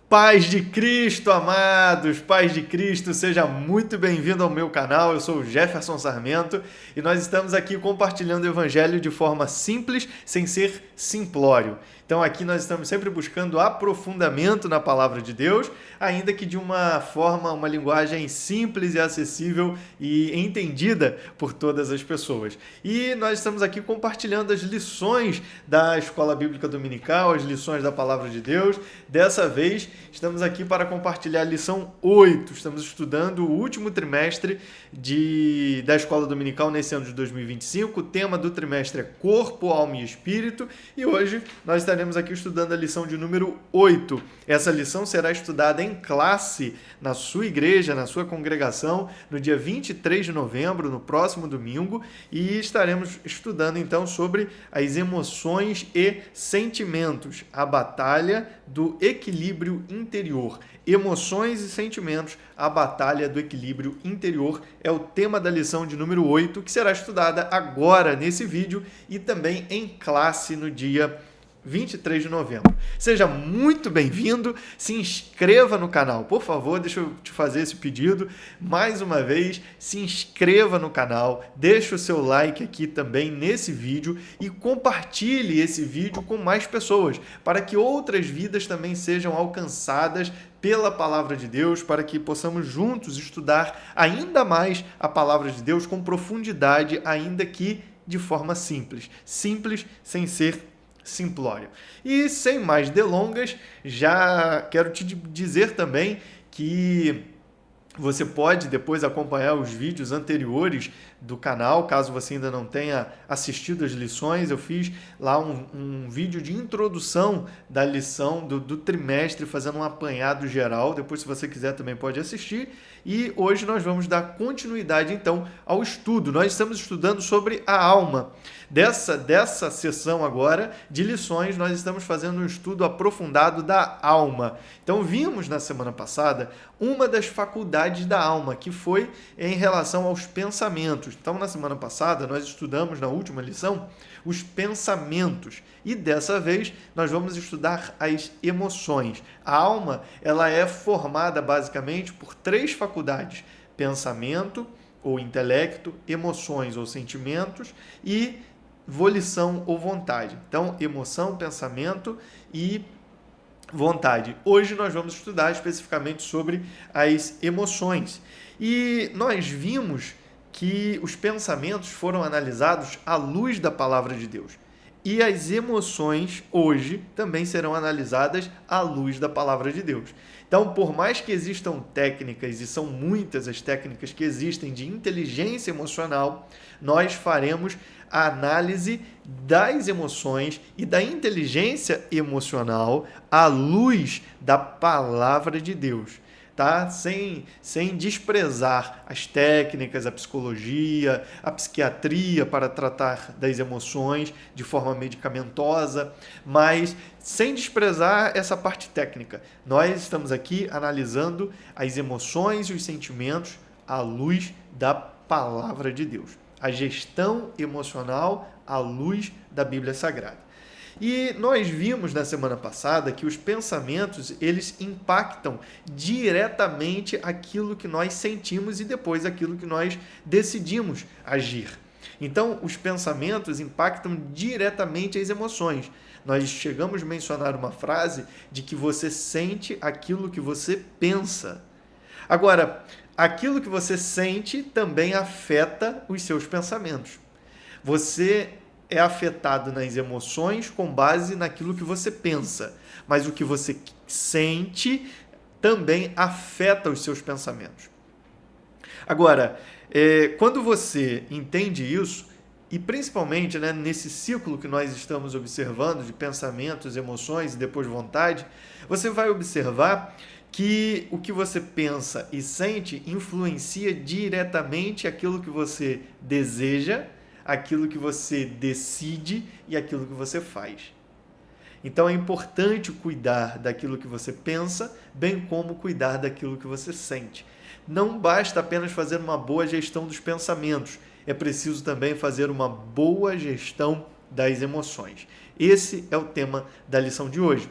Paz de Cristo, amados, paz de Cristo, seja muito bem-vindo ao meu canal. Eu sou o Jefferson Sarmento e nós estamos aqui compartilhando o Evangelho de forma simples, sem ser simplório. Então aqui nós estamos sempre buscando aprofundamento na Palavra de Deus, ainda que de uma forma, uma linguagem simples e acessível e entendida por todas as pessoas. E nós estamos aqui compartilhando as lições da Escola Bíblica Dominical, as lições da Palavra de Deus. Dessa vez, estamos aqui para compartilhar a lição 8. Estamos estudando o último trimestre da Escola Dominical nesse ano de 2025. O tema do trimestre é Corpo, Alma e Espírito. E hoje nós estaremos aqui estudando a lição de número 8. Essa lição será estudada em classe na sua igreja, na sua congregação, no dia 23 de novembro, no próximo domingo. E estaremos estudando então sobre as emoções e sentimentos, a batalha do equilíbrio interior. Emoções e sentimentos, a batalha do equilíbrio interior é o tema da lição de número 8, que será estudada agora nesse vídeo e também em classe no dia 23 de novembro. Seja muito bem-vindo, se inscreva no canal, por favor, deixa eu te fazer esse pedido, mais uma vez, se inscreva no canal, deixa o seu like aqui também nesse vídeo e compartilhe esse vídeo com mais pessoas, para que outras vidas também sejam alcançadas pela Palavra de Deus, para que possamos juntos estudar ainda mais a Palavra de Deus com profundidade, ainda que de forma simples, sem ser simplório. E sem mais delongas, já quero te dizer também que você pode depois acompanhar os vídeos anteriores do canal, caso você ainda não tenha assistido as lições. Eu fiz lá um vídeo de introdução da lição do trimestre, fazendo um apanhado geral. Depois, se você quiser, também pode assistir. E hoje nós vamos dar continuidade, então, ao estudo. Nós estamos estudando sobre a alma. Dessa sessão agora de lições, nós estamos fazendo um estudo aprofundado da alma. Então, vimos na semana passada uma das faculdades da alma, que foi em relação aos pensamentos. Então, na semana passada, nós estudamos, na última lição, os pensamentos. E dessa vez, nós vamos estudar as emoções. A alma, ela é formada basicamente por 3 faculdades: pensamento ou intelecto, emoções ou sentimentos e volição ou vontade. Então, emoção, pensamento e vontade. Hoje nós vamos estudar especificamente sobre as emoções. E nós vimos que os pensamentos foram analisados à luz da Palavra de Deus. E as emoções hoje também serão analisadas à luz da Palavra de Deus. Então, por mais que existam técnicas, e são muitas as técnicas que existem de inteligência emocional, nós faremos a análise das emoções e da inteligência emocional à luz da Palavra de Deus. Tá? Sem desprezar as técnicas, a psicologia, a psiquiatria para tratar das emoções de forma medicamentosa, mas sem desprezar essa parte técnica. Nós estamos aqui analisando as emoções e os sentimentos à luz da Palavra de Deus. A gestão emocional à luz da Bíblia Sagrada. E nós vimos na semana passada que os pensamentos, eles impactam diretamente aquilo que nós sentimos e depois aquilo que nós decidimos agir. Então, os pensamentos impactam diretamente as emoções. Nós chegamos a mencionar uma frase de que você sente aquilo que você pensa. Agora, aquilo que você sente também afeta os seus pensamentos. Você é afetado nas emoções com base naquilo que você pensa, mas o que você sente também afeta os seus pensamentos. Agora, quando você entende isso, e principalmente nesse ciclo que nós estamos observando de pensamentos, emoções e depois vontade, você vai observar que o que você pensa e sente influencia diretamente aquilo que você deseja, aquilo que você decide e aquilo que você faz. Então é importante cuidar daquilo que você pensa, bem como cuidar daquilo que você sente. Não basta apenas fazer uma boa gestão dos pensamentos, é preciso também fazer uma boa gestão das emoções. Esse é o tema da lição de hoje.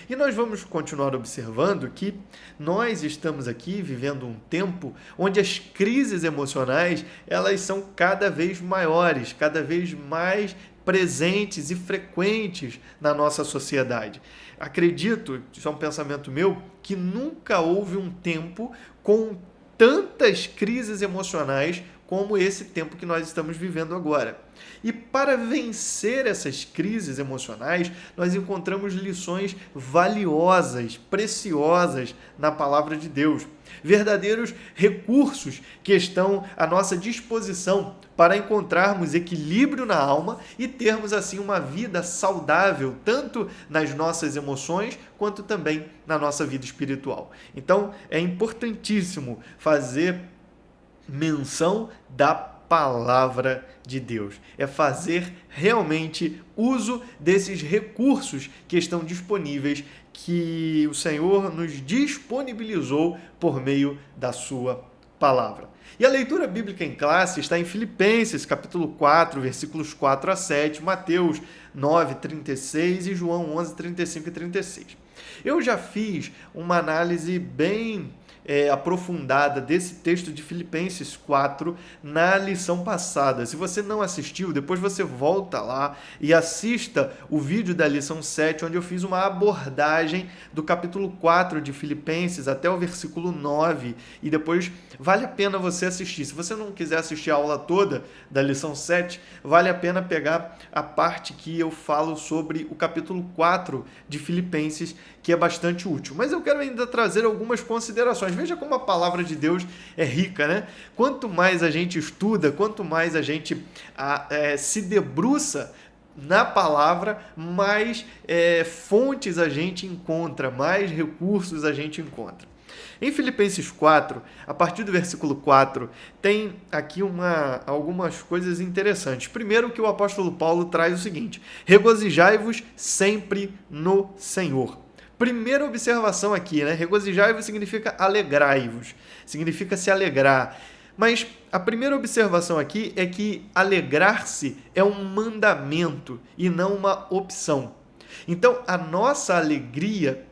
E nós vamos continuar observando que nós estamos aqui vivendo um tempo onde as crises emocionais, elas são cada vez maiores, cada vez mais presentes e frequentes na nossa sociedade. Acredito, isso é um pensamento meu, que nunca houve um tempo com tantas crises emocionais como esse tempo que nós estamos vivendo agora. E para vencer essas crises emocionais, nós encontramos lições valiosas, preciosas na palavra de Deus. Verdadeiros recursos que estão à nossa disposição para encontrarmos equilíbrio na alma e termos assim uma vida saudável, tanto nas nossas emoções quanto também na nossa vida espiritual. Então, é importantíssimo fazer menção da palavra de Deus. É fazer realmente uso desses recursos que estão disponíveis, que o Senhor nos disponibilizou por meio da sua palavra. E a leitura bíblica em classe está em Filipenses, capítulo 4, versículos 4 a 7, Mateus 9, 36 e João 11, 35 e 36. Eu já fiz uma análise bem aprofundada desse texto de Filipenses 4 na lição passada. Se você não assistiu, depois você volta lá e assista o vídeo da lição 7, onde eu fiz uma abordagem do capítulo 4 de Filipenses até o versículo 9, e depois vale a pena você assistir. Se você não quiser assistir a aula toda da lição 7, vale a pena pegar a parte que eu falo sobre o capítulo 4 de Filipenses, que é bastante útil. Mas eu quero ainda trazer algumas considerações. Veja como a palavra de Deus é rica, né? Quanto mais a gente estuda, quanto mais a gente se debruça na palavra, mais fontes a gente encontra, mais recursos a gente encontra. Em Filipenses 4, a partir do versículo 4, tem aqui algumas coisas interessantes. Primeiro, que o apóstolo Paulo traz o seguinte: regozijai-vos sempre no Senhor. Primeira observação aqui, né? Regozijai-vos significa alegrai-vos, significa se alegrar. Mas a primeira observação aqui é que alegrar-se é um mandamento e não uma opção. Então, a nossa alegria,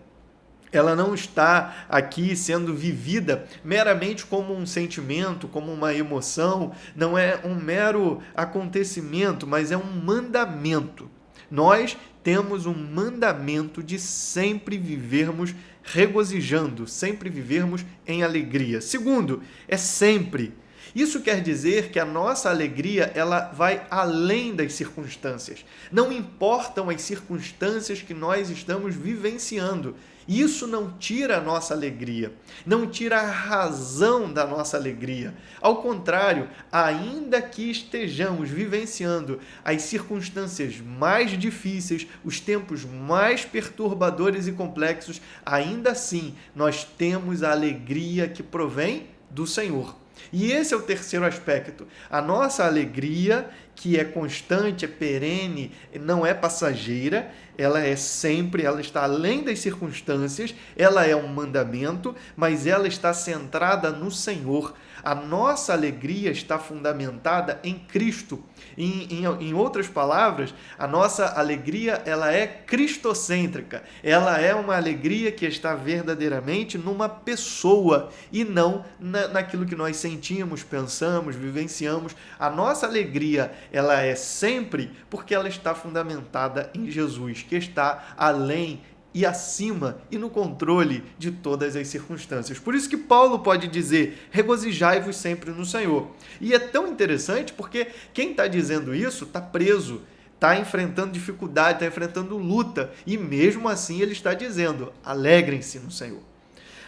ela não está aqui sendo vivida meramente como um sentimento, como uma emoção, não é um mero acontecimento, mas é um mandamento. Nós temos um mandamento de sempre vivermos regozijando, sempre vivermos em alegria. Segundo, é sempre. Isso quer dizer que a nossa alegria, ela vai além das circunstâncias. Não importam as circunstâncias que nós estamos vivenciando. Isso não tira a nossa alegria, não tira a razão da nossa alegria. Ao contrário, ainda que estejamos vivenciando as circunstâncias mais difíceis, os tempos mais perturbadores e complexos, ainda assim nós temos a alegria que provém do Senhor. E esse é o terceiro aspecto. A nossa alegria, que é constante, é perene, não é passageira, ela é sempre, ela está além das circunstâncias, ela é um mandamento, mas ela está centrada no Senhor. A nossa alegria está fundamentada em Cristo. Em outras palavras, a nossa alegria, ela é cristocêntrica. Ela é uma alegria que está verdadeiramente numa pessoa e não naquilo que nós sentimos, pensamos, vivenciamos. A nossa alegria, ela é sempre porque ela está fundamentada em Jesus, que está além e acima e no controle de todas as circunstâncias. Por isso que Paulo pode dizer: regozijai-vos sempre no Senhor. E é tão interessante porque quem está dizendo isso está preso, está enfrentando dificuldade, está enfrentando luta, e mesmo assim ele está dizendo: alegrem-se no Senhor.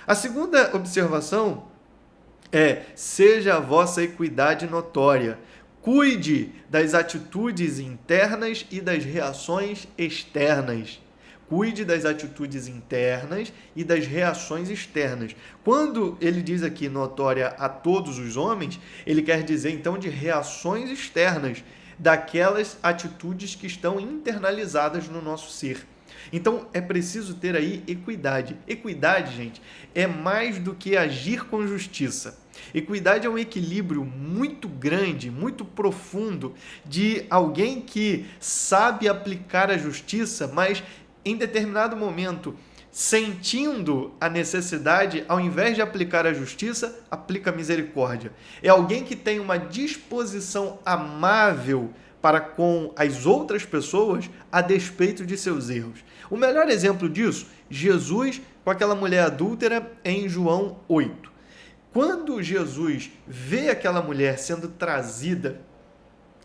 A segunda observação é: seja a vossa equidade notória. Cuide das atitudes internas e das reações externas. Cuide das atitudes internas e das reações externas. Quando ele diz aqui notória a todos os homens, ele quer dizer então de reações externas, daquelas atitudes que estão internalizadas no nosso ser. Então é preciso ter aí equidade. Equidade, gente, é mais do que agir com justiça. Equidade é um equilíbrio muito grande, muito profundo de alguém que sabe aplicar a justiça, mas em determinado momento, sentindo a necessidade, ao invés de aplicar a justiça, aplica a misericórdia. É alguém que tem uma disposição amável para com as outras pessoas a despeito de seus erros. O melhor exemplo disso, Jesus com aquela mulher adúltera em João 8. Quando Jesus vê aquela mulher sendo trazida,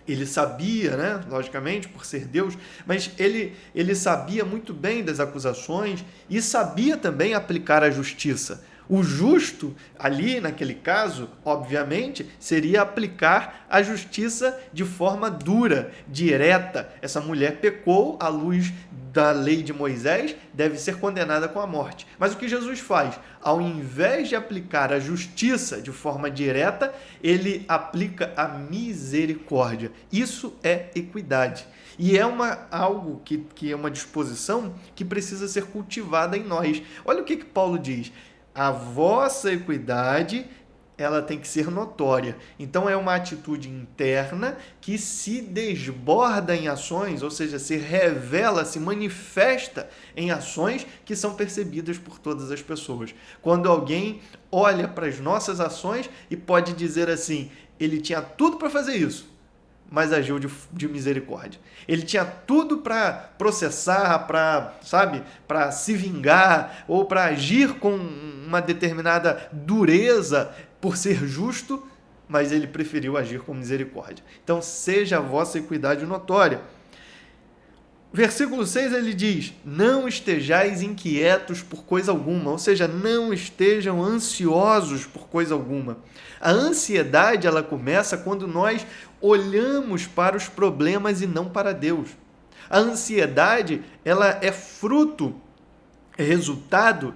ele sabia, né, logicamente, por ser Deus, mas ele sabia muito bem das acusações e sabia também aplicar a justiça. O justo, ali naquele caso, obviamente, seria aplicar a justiça de forma dura, direta. Essa mulher pecou à luz da lei de Moisés, deve ser condenada com a morte. Mas o que Jesus faz? Ao invés de aplicar a justiça de forma direta, ele aplica a misericórdia. Isso é equidade. E é algo que é uma disposição que precisa ser cultivada em nós. Olha o que Paulo diz. A vossa equidade, ela tem que ser notória. Então, é uma atitude interna que se desborda em ações, ou seja, se revela, se manifesta em ações que são percebidas por todas as pessoas. Quando alguém olha para as nossas ações e pode dizer assim, ele tinha tudo para fazer isso, mas agiu de misericórdia. Ele tinha tudo para processar, para se vingar, ou para agir com uma determinada dureza por ser justo, mas ele preferiu agir com misericórdia. Então, seja a vossa equidade notória. Versículo 6 ele diz, não estejais inquietos por coisa alguma, ou seja, não estejam ansiosos por coisa alguma. A ansiedade, ela começa quando nós olhamos para os problemas e não para Deus. A ansiedade, ela é fruto, é resultado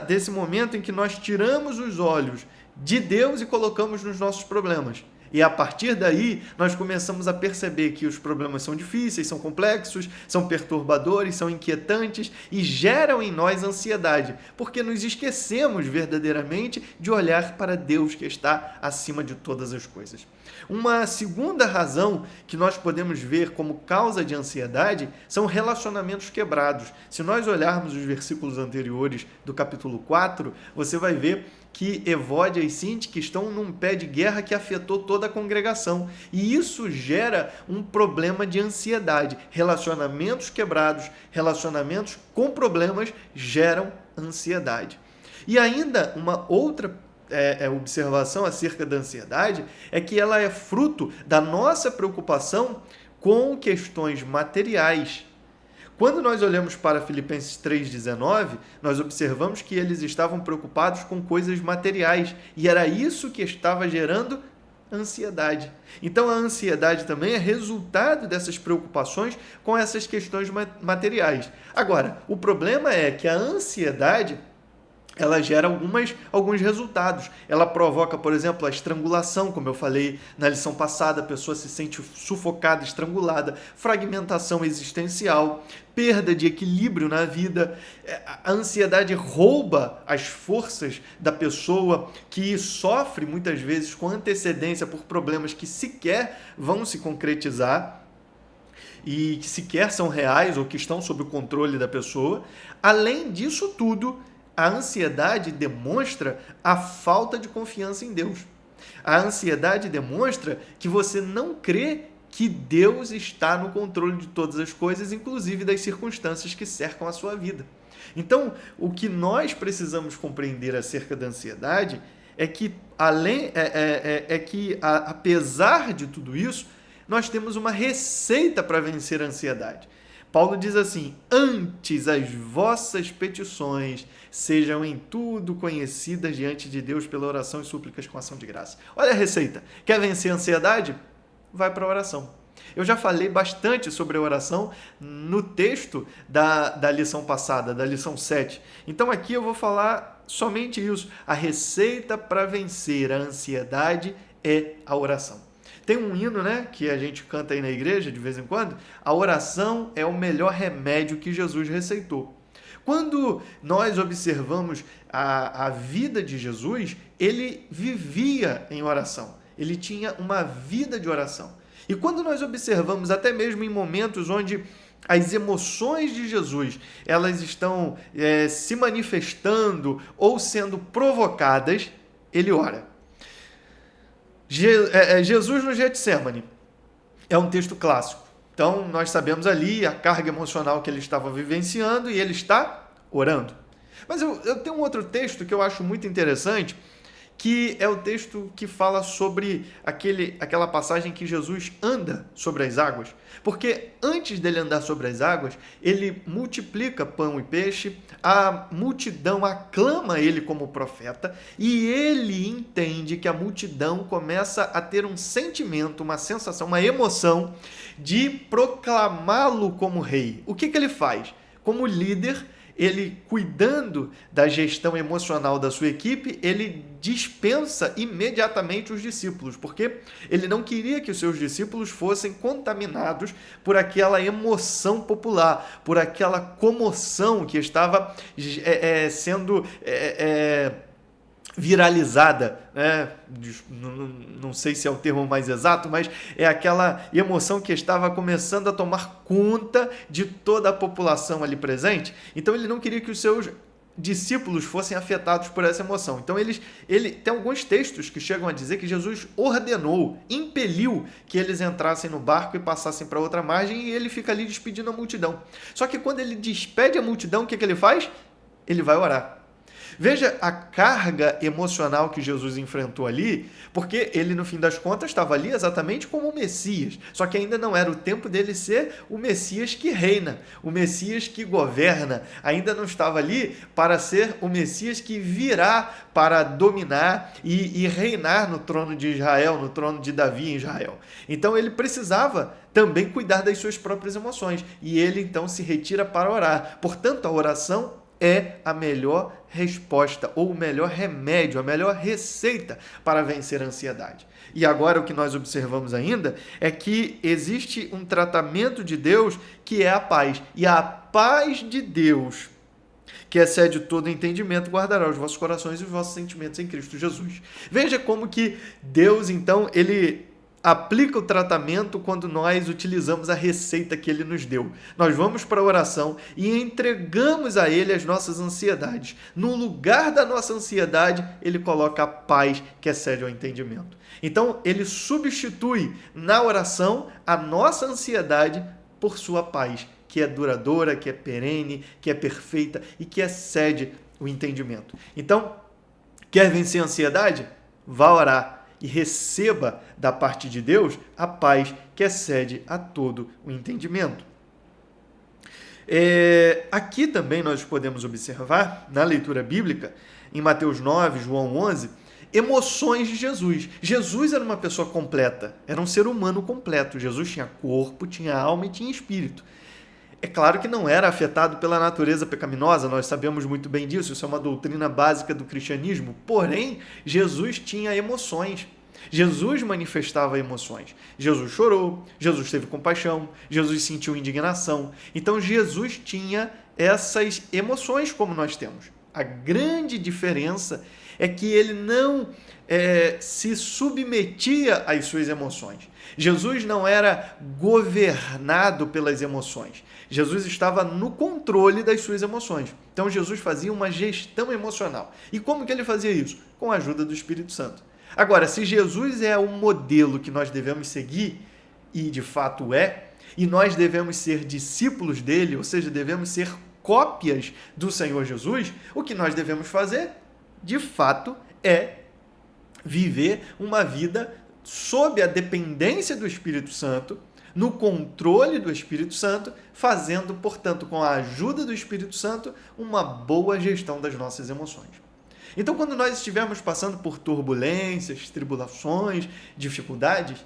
desse momento em que nós tiramos os olhos de Deus e colocamos nos nossos problemas. E a partir daí, nós começamos a perceber que os problemas são difíceis, são complexos, são perturbadores, são inquietantes e geram em nós ansiedade, porque nos esquecemos verdadeiramente de olhar para Deus que está acima de todas as coisas. Uma segunda razão que nós podemos ver como causa de ansiedade são relacionamentos quebrados. Se nós olharmos os versículos anteriores do capítulo 4, você vai ver que Evódia e Sintique estão num pé de guerra que afetou toda a congregação. E isso gera um problema de ansiedade. Relacionamentos quebrados, relacionamentos com problemas geram ansiedade. E ainda uma outra observação acerca da ansiedade é que ela é fruto da nossa preocupação com questões materiais. Quando nós olhamos para Filipenses 3,19, nós observamos que eles estavam preocupados com coisas materiais e era isso que estava gerando ansiedade. Então a ansiedade também é resultado dessas preocupações com essas questões materiais. Agora, o problema é que a ansiedade ela gera alguns resultados. Ela provoca, por exemplo, a estrangulação, como eu falei na lição passada, a pessoa se sente sufocada, estrangulada, fragmentação existencial, perda de equilíbrio na vida. A ansiedade rouba as forças da pessoa que sofre muitas vezes com antecedência por problemas que sequer vão se concretizar e que sequer são reais ou que estão sob o controle da pessoa. Além disso tudo, a ansiedade demonstra a falta de confiança em Deus. A ansiedade demonstra que você não crê que Deus está no controle de todas as coisas, inclusive das circunstâncias que cercam a sua vida. Então, o que nós precisamos compreender acerca da ansiedade é que, apesar de tudo isso, nós temos uma receita para vencer a ansiedade. Paulo diz assim, antes as vossas petições sejam em tudo conhecidas diante de Deus pela oração e súplicas com ação de graça. Olha a receita. Quer vencer a ansiedade? Vai para a oração. Eu já falei bastante sobre a oração no texto da lição passada, da lição 7. Então aqui eu vou falar somente isso. A receita para vencer a ansiedade é a oração. Tem um hino, né, que a gente canta aí na igreja de vez em quando. A oração é o melhor remédio que Jesus receitou. Quando nós observamos a vida de Jesus, ele vivia em oração. Ele tinha uma vida de oração. E quando nós observamos, até mesmo em momentos onde as emoções de Jesus, elas estão se manifestando ou sendo provocadas, ele ora. Jesus no Getsêmani é um texto clássico. Então, nós sabemos ali a carga emocional que ele estava vivenciando e ele está orando. Mas eu tenho um outro texto que eu acho muito interessante, que é o texto que fala sobre aquela passagem que Jesus anda sobre as águas. Porque antes dele andar sobre as águas, ele multiplica pão e peixe, a multidão aclama ele como profeta e ele entende que a multidão começa a ter um sentimento, uma sensação, uma emoção de proclamá-lo como rei. O que ele faz? Como líder, ele, cuidando da gestão emocional da sua equipe, ele dispensa imediatamente os discípulos, porque ele não queria que os seus discípulos fossem contaminados por aquela emoção popular, por aquela comoção que estava sendo viralizada, né? Não sei se é o termo mais exato, mas é aquela emoção que estava começando a tomar conta de toda a população ali presente. Então ele não queria que os seus discípulos fossem afetados por essa emoção. Então ele tem alguns textos que chegam a dizer que Jesus ordenou, impeliu que eles entrassem no barco e passassem para outra margem e ele fica ali despedindo a multidão. Só que quando ele despede a multidão, o que ele faz? Ele vai orar. Veja a carga emocional que Jesus enfrentou ali, porque ele, no fim das contas, estava ali exatamente como o Messias. Só que ainda não era o tempo dele ser o Messias que reina, o Messias que governa. Ainda não estava ali para ser o Messias que virá para dominar e reinar no trono de Israel, no trono de Davi em Israel. Então ele precisava também cuidar das suas próprias emoções. E ele então se retira para orar. Portanto, a oração é a melhor resposta, ou o melhor remédio, a melhor receita para vencer a ansiedade. E agora o que nós observamos ainda é que existe um tratamento de Deus que é a paz. E a paz de Deus, que excede todo entendimento, guardará os vossos corações e os vossos sentimentos em Cristo Jesus. Veja como que Deus, então, ele aplica o tratamento quando nós utilizamos a receita que ele nos deu. Nós vamos para a oração e entregamos a ele as nossas ansiedades. No lugar da nossa ansiedade, ele coloca a paz que excede o entendimento. Então, ele substitui na oração a nossa ansiedade por sua paz, que é duradoura, que é perene, que é perfeita e que excede o entendimento. Então, quer vencer a ansiedade? Vá orar e receba da parte de Deus a paz que excede a todo o entendimento. Aqui também nós podemos observar, na leitura bíblica, em Mateus 9, João 11, emoções de Jesus. Jesus era uma pessoa completa, era um ser humano completo. Jesus tinha corpo, tinha alma e tinha espírito. É claro que não era afetado pela natureza pecaminosa, nós sabemos muito bem disso, isso é uma doutrina básica do cristianismo. Porém, Jesus tinha emoções. Jesus manifestava emoções. Jesus chorou, Jesus teve compaixão, Jesus sentiu indignação. Então, Jesus tinha essas emoções como nós temos. A grande diferença é que ele não se submetia às suas emoções. Jesus não era governado pelas emoções. Jesus estava no controle das suas emoções. Então, Jesus fazia uma gestão emocional. E como que ele fazia isso? Com a ajuda do Espírito Santo. Agora, se Jesus é o modelo que nós devemos seguir, e de fato é, e nós devemos ser discípulos dele, ou seja, devemos ser cópias do Senhor Jesus, o que nós devemos fazer, de fato, é viver uma vida sob a dependência do Espírito Santo, no controle do Espírito Santo, fazendo, portanto, com a ajuda do Espírito Santo, uma boa gestão das nossas emoções. Então, quando nós estivermos passando por turbulências, tribulações, dificuldades,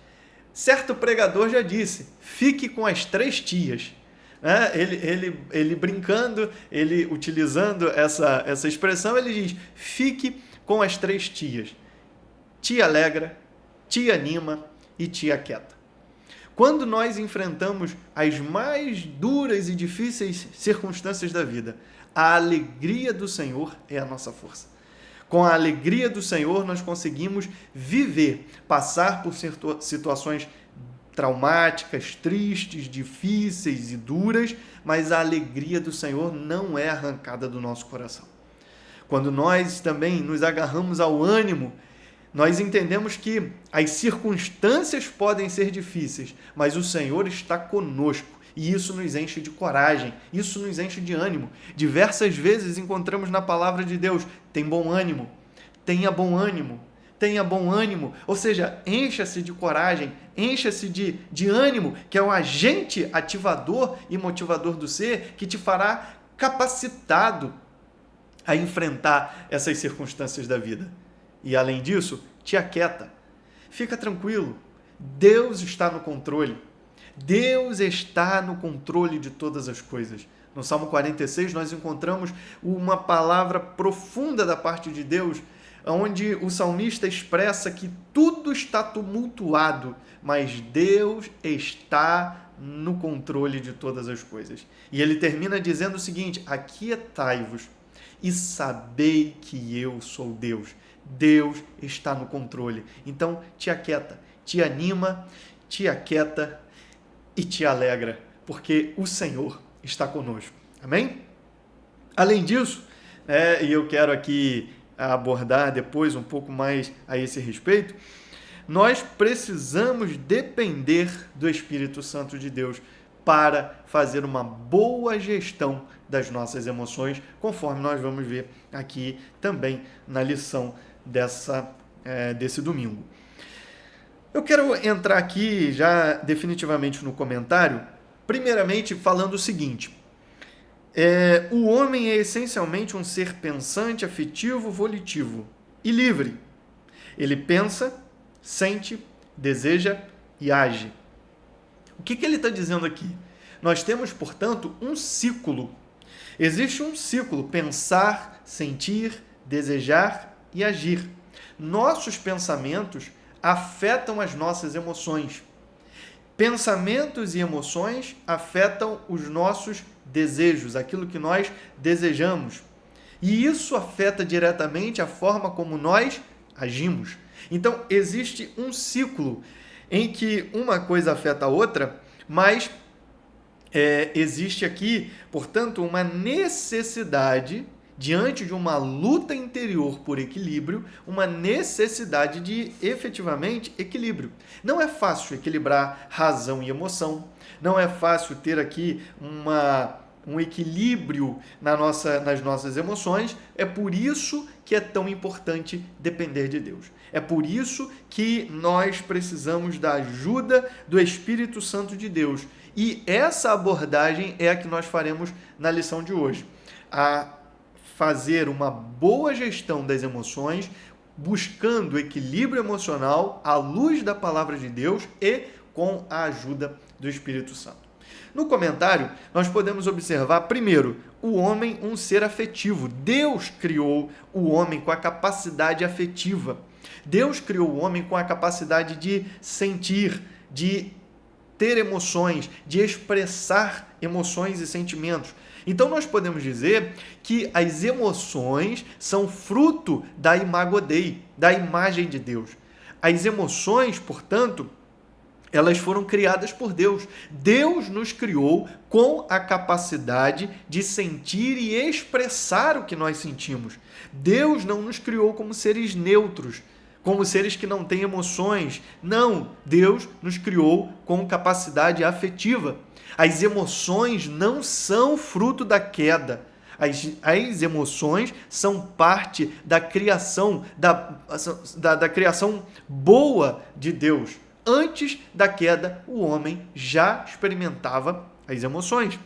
certo pregador já disse, fique com as 3 tias. Ele brincando, ele utilizando essa expressão, ele diz, fique com as 3 tias. Tia alegra, tia anima e tia quieta. Quando nós enfrentamos as mais duras e difíceis circunstâncias da vida, a alegria do Senhor é a nossa força. Com a alegria do Senhor, nós conseguimos viver, passar por situações traumáticas, tristes, difíceis e duras, mas a alegria do Senhor não é arrancada do nosso coração. Quando nós também nos agarramos ao ânimo, nós entendemos que as circunstâncias podem ser difíceis, mas o Senhor está conosco e isso nos enche de coragem, isso nos enche de ânimo. Diversas vezes encontramos na palavra de Deus: tem bom ânimo, tenha bom ânimo, tenha bom ânimo. Ou seja, encha-se de coragem, encha-se de ânimo, que é um agente ativador e motivador do ser que te fará capacitado a enfrentar essas circunstâncias da vida. E além disso, te aquieta. Fica tranquilo. Deus está no controle. Deus está no controle de todas as coisas. No Salmo 46, nós encontramos uma palavra profunda da parte de Deus, onde o salmista expressa que tudo está tumultuado, mas Deus está no controle de todas as coisas. E ele termina dizendo o seguinte: aquietai-vos e sabei que eu sou Deus. Deus está no controle. Então, te aquieta, te anima, te aquieta e te alegra, porque o Senhor está conosco. Amém? Além disso, e eu quero aqui abordar depois um pouco mais a esse respeito, nós precisamos depender do Espírito Santo de Deus para fazer uma boa gestão das nossas emoções, conforme nós vamos ver aqui também na lição desse domingo. Eu quero entrar aqui já definitivamente no comentário, primeiramente falando o seguinte: o homem é essencialmente um ser pensante, afetivo, volitivo e livre. Ele pensa, sente, deseja e age. O que ele está dizendo aqui? Nós temos, portanto, um ciclo. Existe um ciclo: pensar, sentir, desejar e agir. Nossos pensamentos afetam as nossas emoções. Pensamentos e emoções afetam os nossos desejos, aquilo que nós desejamos. E isso afeta diretamente a forma como nós agimos. Então, existe um ciclo em que uma coisa afeta a outra, mas existe aqui, portanto, uma necessidade, diante de uma luta interior por equilíbrio, uma necessidade de, efetivamente, equilíbrio. Não é fácil equilibrar razão e emoção, não é fácil ter aqui um equilíbrio nas nossas emoções. É por isso que é tão importante depender de Deus. É por isso que nós precisamos da ajuda do Espírito Santo de Deus. E essa abordagem é a que nós faremos na lição de hoje. A fazer uma boa gestão das emoções, buscando equilíbrio emocional à luz da palavra de Deus e com a ajuda do Espírito Santo. No comentário, nós podemos observar, primeiro, o homem um ser afetivo. Deus criou o homem com a capacidade afetiva. Deus criou o homem com a capacidade de sentir, de ter emoções, de expressar emoções e sentimentos. Então, nós podemos dizer que as emoções são fruto da imago Dei, da imagem de Deus. As emoções, portanto, elas foram criadas por Deus. Deus nos criou com a capacidade de sentir e expressar o que nós sentimos. Deus não nos criou como seres neutros, como seres que não têm emoções. Não, Deus nos criou com capacidade afetiva. As emoções não são fruto da queda. As emoções são parte da criação, da criação boa de Deus. Antes da queda, o homem já experimentava as emoções.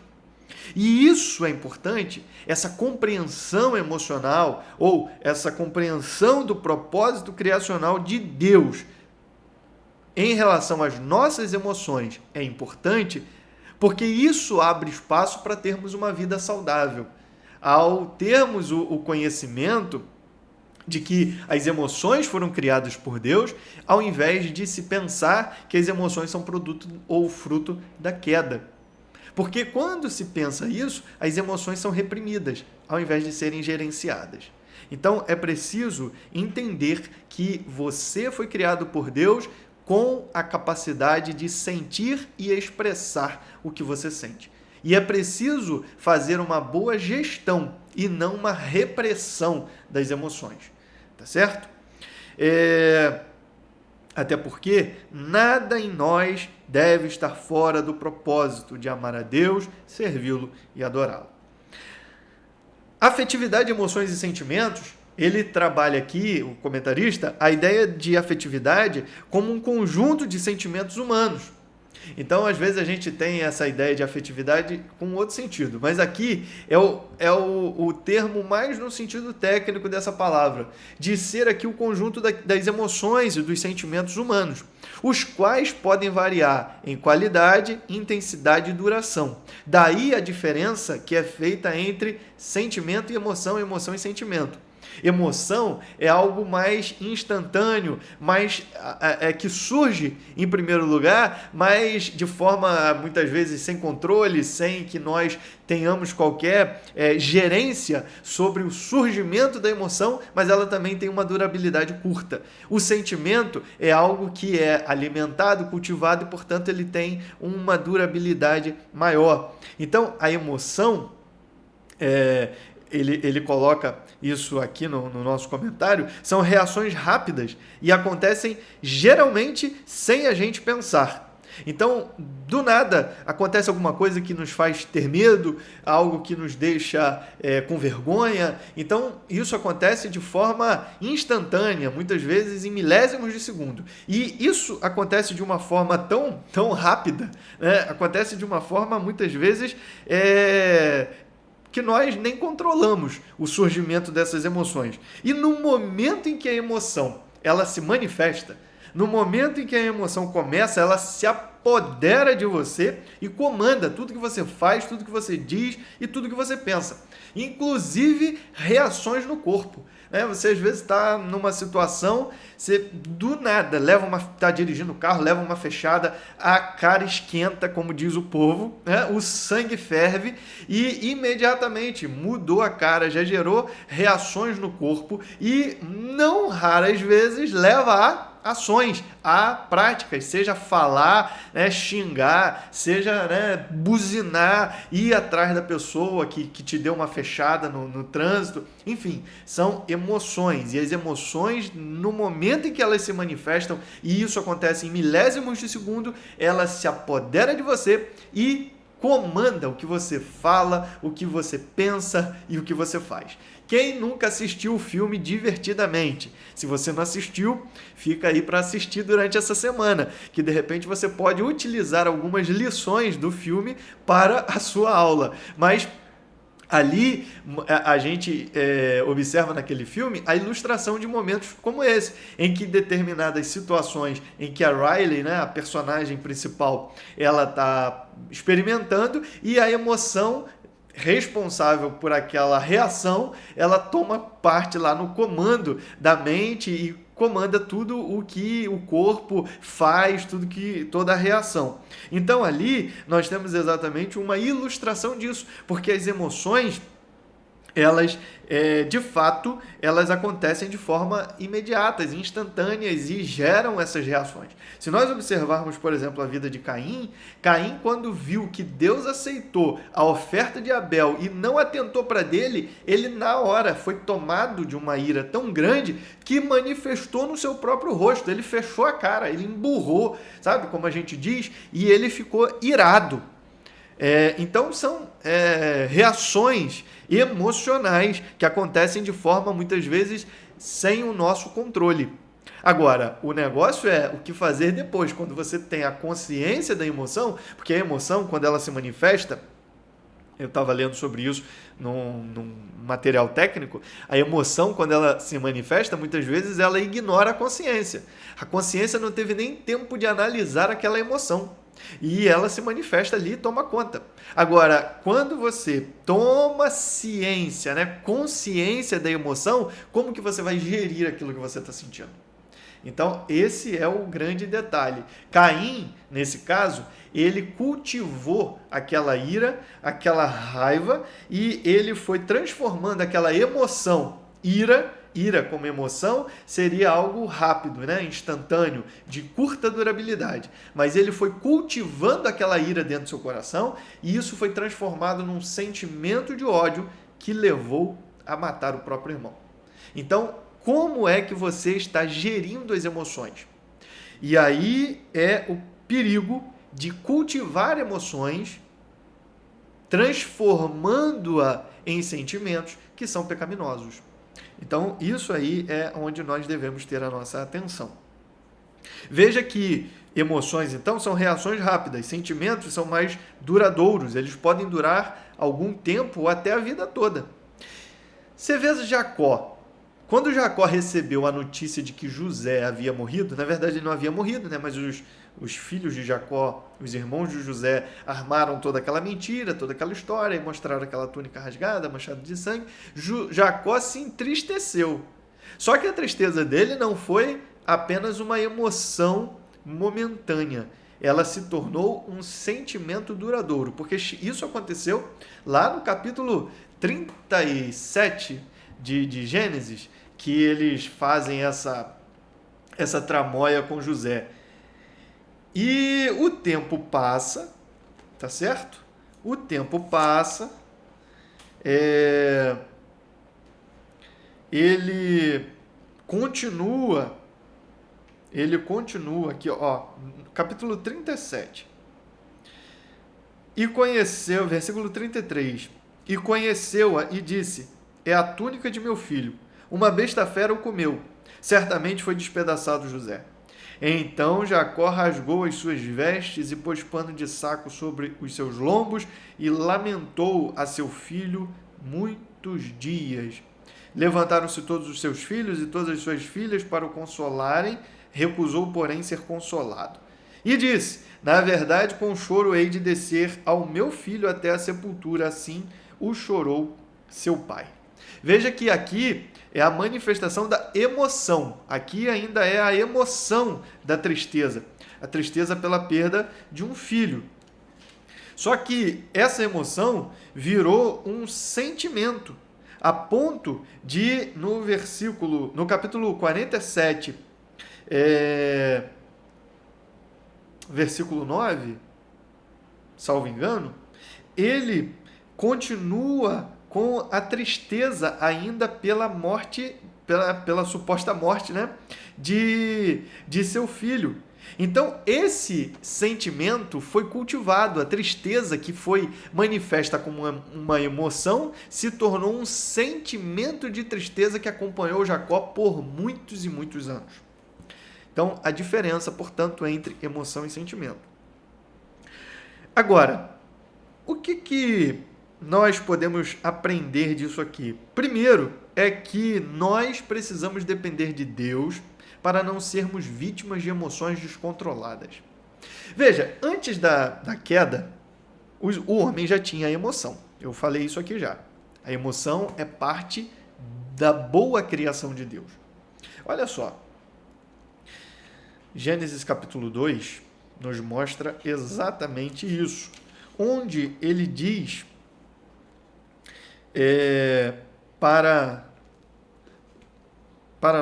E isso é importante, essa compreensão emocional ou essa compreensão do propósito criacional de Deus em relação às nossas emoções é importante, porque isso abre espaço para termos uma vida saudável. Ao termos o conhecimento de que as emoções foram criadas por Deus, ao invés de se pensar que as emoções são produto ou fruto da queda. Porque quando se pensa isso, as emoções são reprimidas, ao invés de serem gerenciadas. Então, é preciso entender que você foi criado por Deus com a capacidade de sentir e expressar o que você sente. E é preciso fazer uma boa gestão e não uma repressão das emoções, tá certo? Até porque nada em nós deve estar fora do propósito de amar a Deus, servi-lo e adorá-lo. Afetividade, emoções e sentimentos, ele trabalha aqui, o comentarista, a ideia de afetividade como um conjunto de sentimentos humanos. Então, às vezes, a gente tem essa ideia de afetividade com outro sentido, mas aqui é o termo mais no sentido técnico dessa palavra, de ser aqui o conjunto das emoções e dos sentimentos humanos, os quais podem variar em qualidade, intensidade e duração. Daí a diferença que é feita entre sentimento e emoção e sentimento. Emoção é algo mais instantâneo, mais que surge em primeiro lugar, mas de forma muitas vezes sem controle, sem que nós tenhamos qualquer gerência sobre o surgimento da emoção, mas ela também tem uma durabilidade curta. O sentimento é algo que é alimentado, cultivado e, portanto, ele tem uma durabilidade maior. Então, a emoção ele coloca isso aqui no nosso comentário, são reações rápidas e acontecem geralmente sem a gente pensar. Então, do nada, acontece alguma coisa que nos faz ter medo, algo que nos deixa com vergonha. Então, isso acontece de forma instantânea, muitas vezes em milésimos de segundo. E isso acontece de uma forma tão rápida, né? Acontece de uma forma, muitas vezes, que nós nem controlamos o surgimento dessas emoções. E no momento em que a emoção ela se manifesta, no momento em que a emoção começa, ela se apodera de você e comanda tudo que você faz, tudo que você diz e tudo que você pensa. Inclusive reações no corpo. Você às vezes está numa situação, você do nada está dirigindo o carro, leva uma fechada, a cara esquenta, como diz o povo, o sangue ferve e imediatamente mudou a cara, já gerou reações no corpo e não raras vezes leva a ações, a práticas, seja falar, xingar, seja buzinar, ir atrás da pessoa que te deu uma fechada no trânsito, enfim, são emoções, e as emoções, no momento em que elas se manifestam, e isso acontece em milésimos de segundo, ela se apodera de você e comanda o que você fala, o que você pensa e o que você faz. Quem nunca assistiu o filme Divertidamente? Se você não assistiu, fica aí para assistir durante essa semana, que de repente você pode utilizar algumas lições do filme para a sua aula. Mas ali a gente observa naquele filme a ilustração de momentos como esse, em que determinadas situações em que a Riley, a personagem principal, ela está experimentando e a emoção responsável por aquela reação, ela toma parte lá no comando da mente e comanda tudo o que o corpo faz, toda a reação. Então ali nós temos exatamente uma ilustração disso, porque as emoções, elas, de fato, elas acontecem de forma imediata, instantâneas e geram essas reações. Se nós observarmos, por exemplo, a vida de Caim, quando viu que Deus aceitou a oferta de Abel e não atentou para dele, ele na hora foi tomado de uma ira tão grande que manifestou no seu próprio rosto, ele fechou a cara, ele emburrou, sabe como a gente diz? E ele ficou irado. Então são reações emocionais que acontecem de forma muitas vezes sem o nosso controle. Agora, o negócio é o que fazer depois, quando você tem a consciência da emoção, porque a emoção, quando ela se manifesta, eu estava lendo sobre isso num material técnico, a emoção, quando ela se manifesta, muitas vezes ela ignora a consciência. A consciência não teve nem tempo de analisar aquela emoção. E ela se manifesta ali e toma conta. Agora, quando você toma ciência, consciência da emoção, como que você vai gerir aquilo que você está sentindo? Então, esse é o grande detalhe. Caim, nesse caso, ele cultivou aquela ira, aquela raiva, e ele foi transformando aquela emoção, ira, ira como emoção seria algo rápido, né? Instantâneo, de curta durabilidade. Mas ele foi cultivando aquela ira dentro do seu coração e isso foi transformado num sentimento de ódio que levou a matar o próprio irmão. Então, como é que você está gerindo as emoções? E aí é o perigo de cultivar emoções, transformando-a em sentimentos que são pecaminosos. Então, isso aí é onde nós devemos ter a nossa atenção. Veja que emoções, então, são reações rápidas, sentimentos são mais duradouros, eles podem durar algum tempo ou até a vida toda. Você vê Jacó. Quando Jacó recebeu a notícia de que José havia morrido, na verdade ele não havia morrido, né? Mas os filhos de Jacó, os irmãos de José, armaram toda aquela mentira, toda aquela história, e mostraram aquela túnica rasgada, manchada de sangue. Jacó se entristeceu. Só que a tristeza dele não foi apenas uma emoção momentânea. Ela se tornou um sentimento duradouro, porque isso aconteceu lá no capítulo 37 de Gênesis, que eles fazem essa tramóia com José. E o tempo passa, tá certo? O tempo passa, ele continua aqui, ó, capítulo 37. E conheceu, versículo 33, e conheceu-a e disse: é a túnica de meu filho. Uma besta fera o comeu. Certamente foi despedaçado José. Então Jacó rasgou as suas vestes e pôs pano de saco sobre os seus lombos e lamentou a seu filho muitos dias. Levantaram-se todos os seus filhos e todas as suas filhas para o consolarem, recusou, porém, ser consolado. E disse: na verdade, com choro hei de descer ao meu filho até a sepultura, assim o chorou seu pai. Veja que aqui é a manifestação da emoção. Aqui ainda é a emoção da tristeza. A tristeza pela perda de um filho. Só que essa emoção virou um sentimento, a ponto de, no capítulo 47, versículo 9, salvo engano, ele continua com a tristeza ainda pela morte, pela suposta morte, né, de seu filho. Então, esse sentimento foi cultivado, a tristeza que foi manifesta como uma emoção, se tornou um sentimento de tristeza que acompanhou Jacó por muitos e muitos anos. Então, a diferença, portanto, entre emoção e sentimento. Agora, o que nós podemos aprender disso aqui? Primeiro, é que nós precisamos depender de Deus para não sermos vítimas de emoções descontroladas. Veja, antes da queda, o homem já tinha emoção. Eu falei isso aqui já. A emoção é parte da boa criação de Deus. Olha só. Gênesis capítulo 2 nos mostra exatamente isso. Onde ele diz para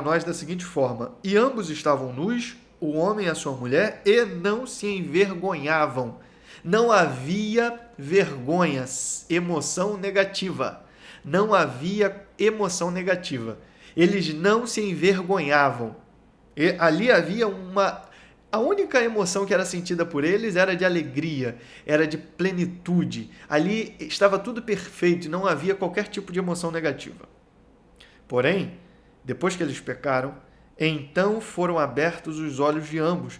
nós da seguinte forma: e ambos estavam nus, o homem e a sua mulher, e não se envergonhavam. Não havia vergonha, emoção negativa. Não havia emoção negativa. Eles não se envergonhavam. E ali havia a única emoção que era sentida por eles era de alegria, era de plenitude. Ali estava tudo perfeito e não havia qualquer tipo de emoção negativa. Porém, depois que eles pecaram, então foram abertos os olhos de ambos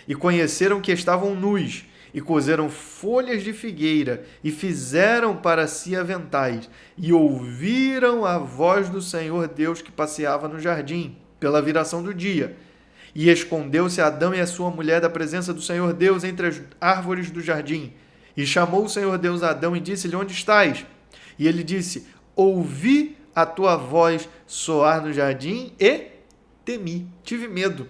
e conheceram que estavam nus e coseram folhas de figueira e fizeram para si aventais e ouviram a voz do Senhor Deus que passeava no jardim pela viração do dia. E escondeu-se Adão e a sua mulher da presença do Senhor Deus entre as árvores do jardim. E chamou o Senhor Deus a Adão e disse-lhe: onde estás? E ele disse: ouvi a tua voz soar no jardim e temi, tive medo,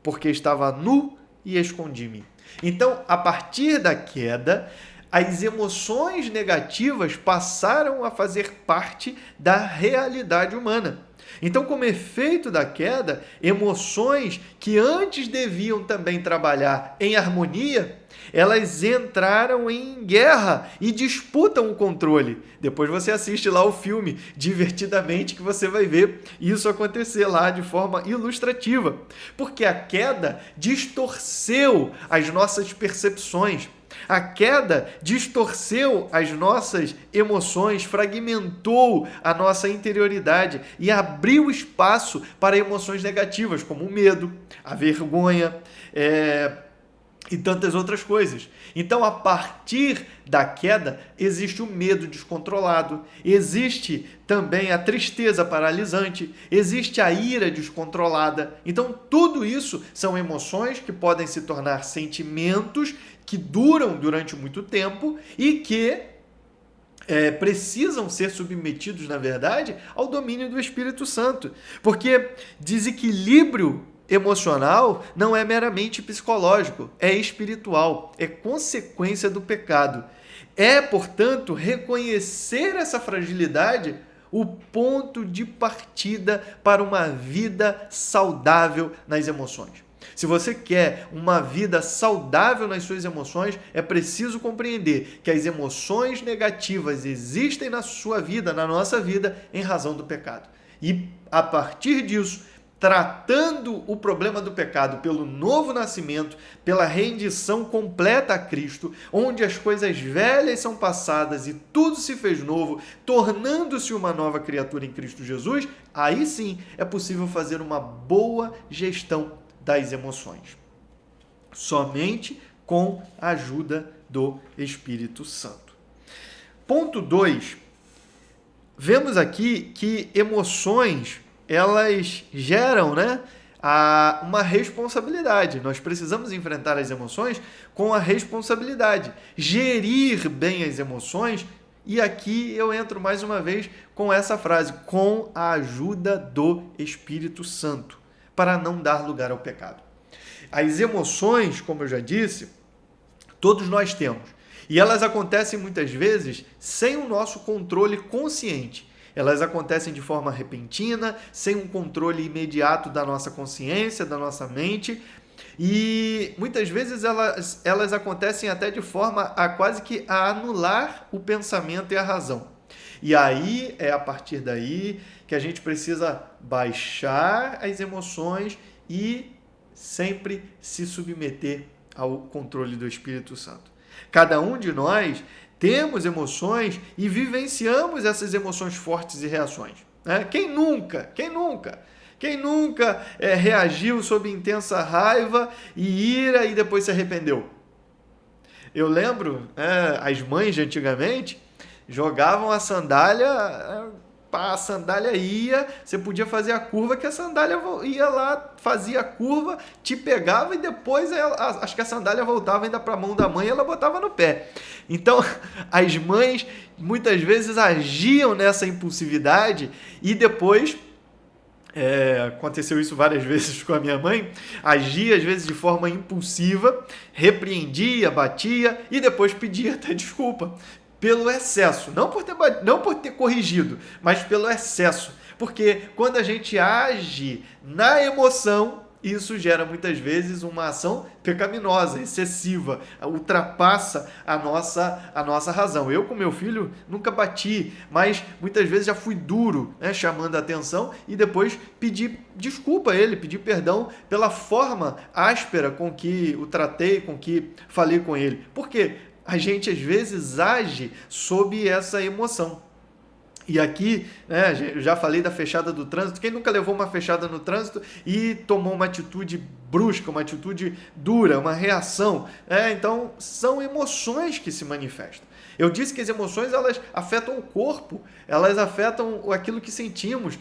porque estava nu e escondi-me. Então, a partir da queda, as emoções negativas passaram a fazer parte da realidade humana. Então, como efeito da queda, emoções que antes deviam também trabalhar em harmonia, elas entraram em guerra e disputam o controle. Depois você assiste lá o filme Divertidamente, que você vai ver isso acontecer lá de forma ilustrativa. Porque a queda distorceu as nossas percepções. A queda distorceu as nossas emoções, fragmentou a nossa interioridade e abriu espaço para emoções negativas, como o medo, a vergonha, e tantas outras coisas. Então, a partir da queda, existe o medo descontrolado, existe também a tristeza paralisante, existe a ira descontrolada. Então, tudo isso são emoções que podem se tornar sentimentos que duram durante muito tempo e que precisam ser submetidos, na verdade, ao domínio do Espírito Santo. Porque desequilíbrio emocional não é meramente psicológico, é espiritual, é consequência do pecado. É, portanto, reconhecer essa fragilidade o ponto de partida para uma vida saudável nas emoções. Se você quer uma vida saudável nas suas emoções, é preciso compreender que as emoções negativas existem na sua vida, na nossa vida, em razão do pecado. E a partir disso, tratando o problema do pecado pelo novo nascimento, pela rendição completa a Cristo, onde as coisas velhas são passadas e tudo se fez novo, tornando-se uma nova criatura em Cristo Jesus, aí sim é possível fazer uma boa gestão das emoções. Somente com a ajuda do Espírito Santo. Ponto 2. Vemos aqui que emoções elas geram, uma responsabilidade. Nós precisamos enfrentar as emoções com a responsabilidade. Gerir bem as emoções, e aqui eu entro mais uma vez com essa frase, com a ajuda do Espírito Santo, para não dar lugar ao pecado. As emoções, como eu já disse, todos nós temos. E elas acontecem muitas vezes sem o nosso controle consciente. Elas acontecem de forma repentina, sem um controle imediato da nossa consciência, da nossa mente. E muitas vezes elas acontecem até de forma a quase que a anular o pensamento e a razão. E aí é a partir daí que a gente precisa baixar as emoções e sempre se submeter ao controle do Espírito Santo. Cada um de nós temos emoções e vivenciamos essas emoções fortes e reações. Quem nunca reagiu sob intensa raiva e ira e depois se arrependeu? Eu lembro, as mães de antigamente jogavam a sandália ia, você podia fazer a curva que a sandália ia lá, fazia a curva, te pegava e depois acho que a sandália voltava ainda para a mão da mãe e ela botava no pé. Então, as mães muitas vezes agiam nessa impulsividade e depois, aconteceu isso várias vezes com a minha mãe, agia às vezes de forma impulsiva, repreendia, batia e depois pedia até desculpa. Pelo excesso, não por ter corrigido, mas pelo excesso. Porque quando a gente age na emoção, isso gera muitas vezes uma ação pecaminosa, excessiva, ultrapassa a nossa razão. Eu com meu filho nunca bati, mas muitas vezes já fui duro, chamando a atenção e depois pedi desculpa a ele, pedi perdão pela forma áspera com que o tratei, com que falei com ele. Por quê? A gente às vezes age sob essa emoção. E aqui, eu já falei da fechada do trânsito. Quem nunca levou uma fechada no trânsito e tomou uma atitude brusca, uma atitude dura, uma reação? Então, são emoções que se manifestam. Eu disse que as emoções, elas afetam o corpo, elas afetam aquilo que sentimos.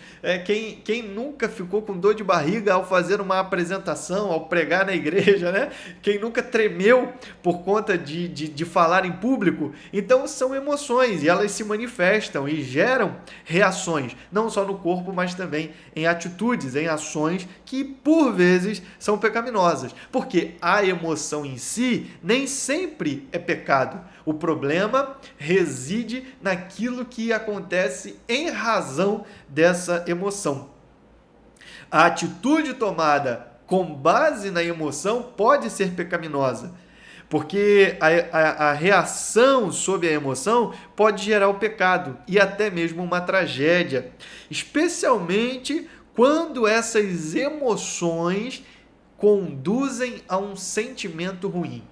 Quem nunca ficou com dor de barriga ao fazer uma apresentação, ao pregar na igreja, Quem nunca tremeu por conta de falar em público? Então, são emoções e elas se manifestam e geram reações, não só no corpo, mas também em atitudes, em ações que, por vezes, são pecaminosas. Porque a emoção em si nem sempre é pecado. O problema reside naquilo que acontece em razão dessa emoção. A atitude tomada com base na emoção pode ser pecaminosa, porque a reação sob a emoção pode gerar o pecado e até mesmo uma tragédia, especialmente quando essas emoções conduzem a um sentimento ruim.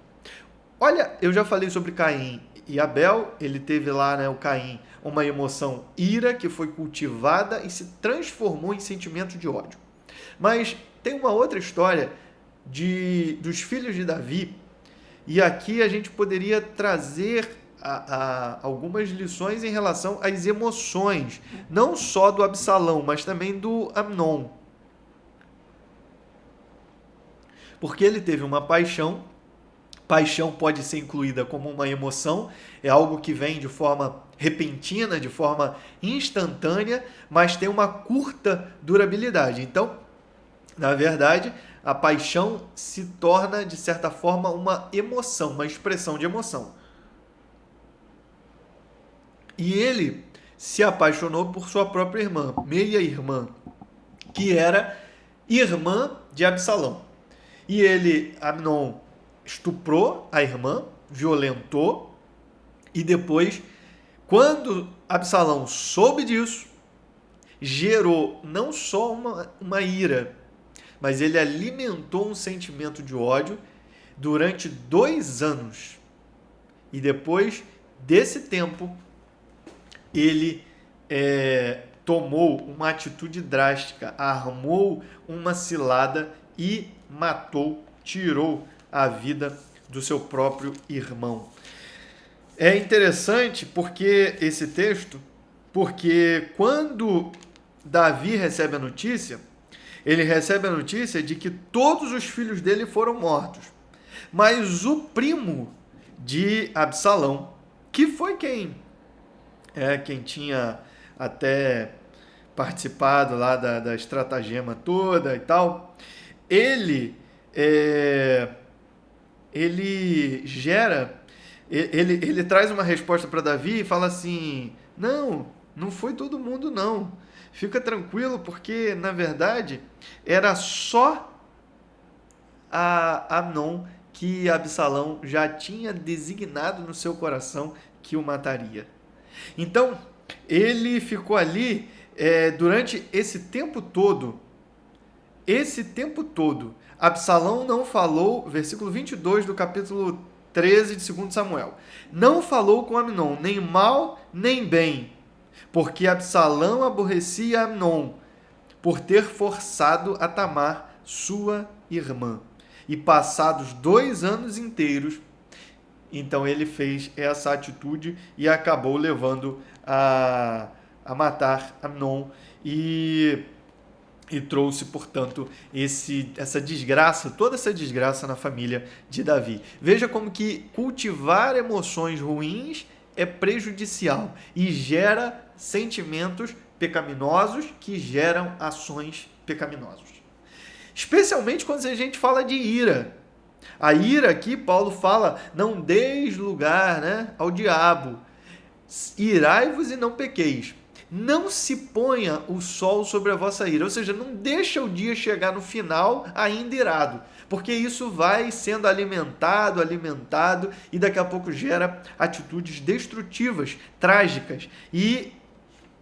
Olha, eu já falei sobre Caim e Abel, ele teve lá, o Caim, uma emoção ira que foi cultivada e se transformou em sentimento de ódio. Mas tem uma outra história dos filhos de Davi, e aqui a gente poderia trazer algumas lições em relação às emoções, não só do Absalão, mas também do Amnon. Porque ele teve uma paixão. Paixão pode ser incluída como uma emoção, é algo que vem de forma repentina, de forma instantânea, mas tem uma curta durabilidade. Então, na verdade, a paixão se torna, de certa forma, uma emoção, uma expressão de emoção. E ele se apaixonou por sua própria irmã, meia-irmã, que era irmã de Absalão. E ele, Amnon, estuprou a irmã, violentou, e depois, quando Absalão soube disso, gerou não só uma ira, mas ele alimentou um sentimento de ódio durante 2 anos. E depois desse tempo, ele tomou uma atitude drástica, armou uma cilada e matou, tirou a vida do seu próprio irmão. É interessante porque esse texto, porque quando Davi recebe a notícia, ele recebe a notícia de que todos os filhos dele foram mortos. Mas o primo de Absalão, que foi quem tinha até participado lá da estratagema toda e tal, ele traz uma resposta para Davi e fala assim: não foi todo mundo não. Fica tranquilo, porque na verdade era só a Amnon que Absalão já tinha designado no seu coração que o mataria. Então ele ficou ali durante esse tempo todo. Absalão não falou, versículo 22 do capítulo 13 de 2 Samuel, não falou com Amnon, nem mal nem bem, porque Absalão aborrecia Amnon por ter forçado a Tamar, sua irmã. E passados 2 anos inteiros, então ele fez essa atitude e acabou levando a matar Amnon e trouxe, portanto, essa desgraça, toda essa desgraça na família de Davi. Veja como que cultivar emoções ruins é prejudicial e gera sentimentos pecaminosos que geram ações pecaminosas. Especialmente quando a gente fala de ira. A ira aqui, Paulo fala, não deis lugar, ao diabo. Irai-vos e não pequeis. Não se ponha o sol sobre a vossa ira, ou seja, não deixa o dia chegar no final ainda irado, porque isso vai sendo alimentado, e daqui a pouco gera atitudes destrutivas, trágicas, e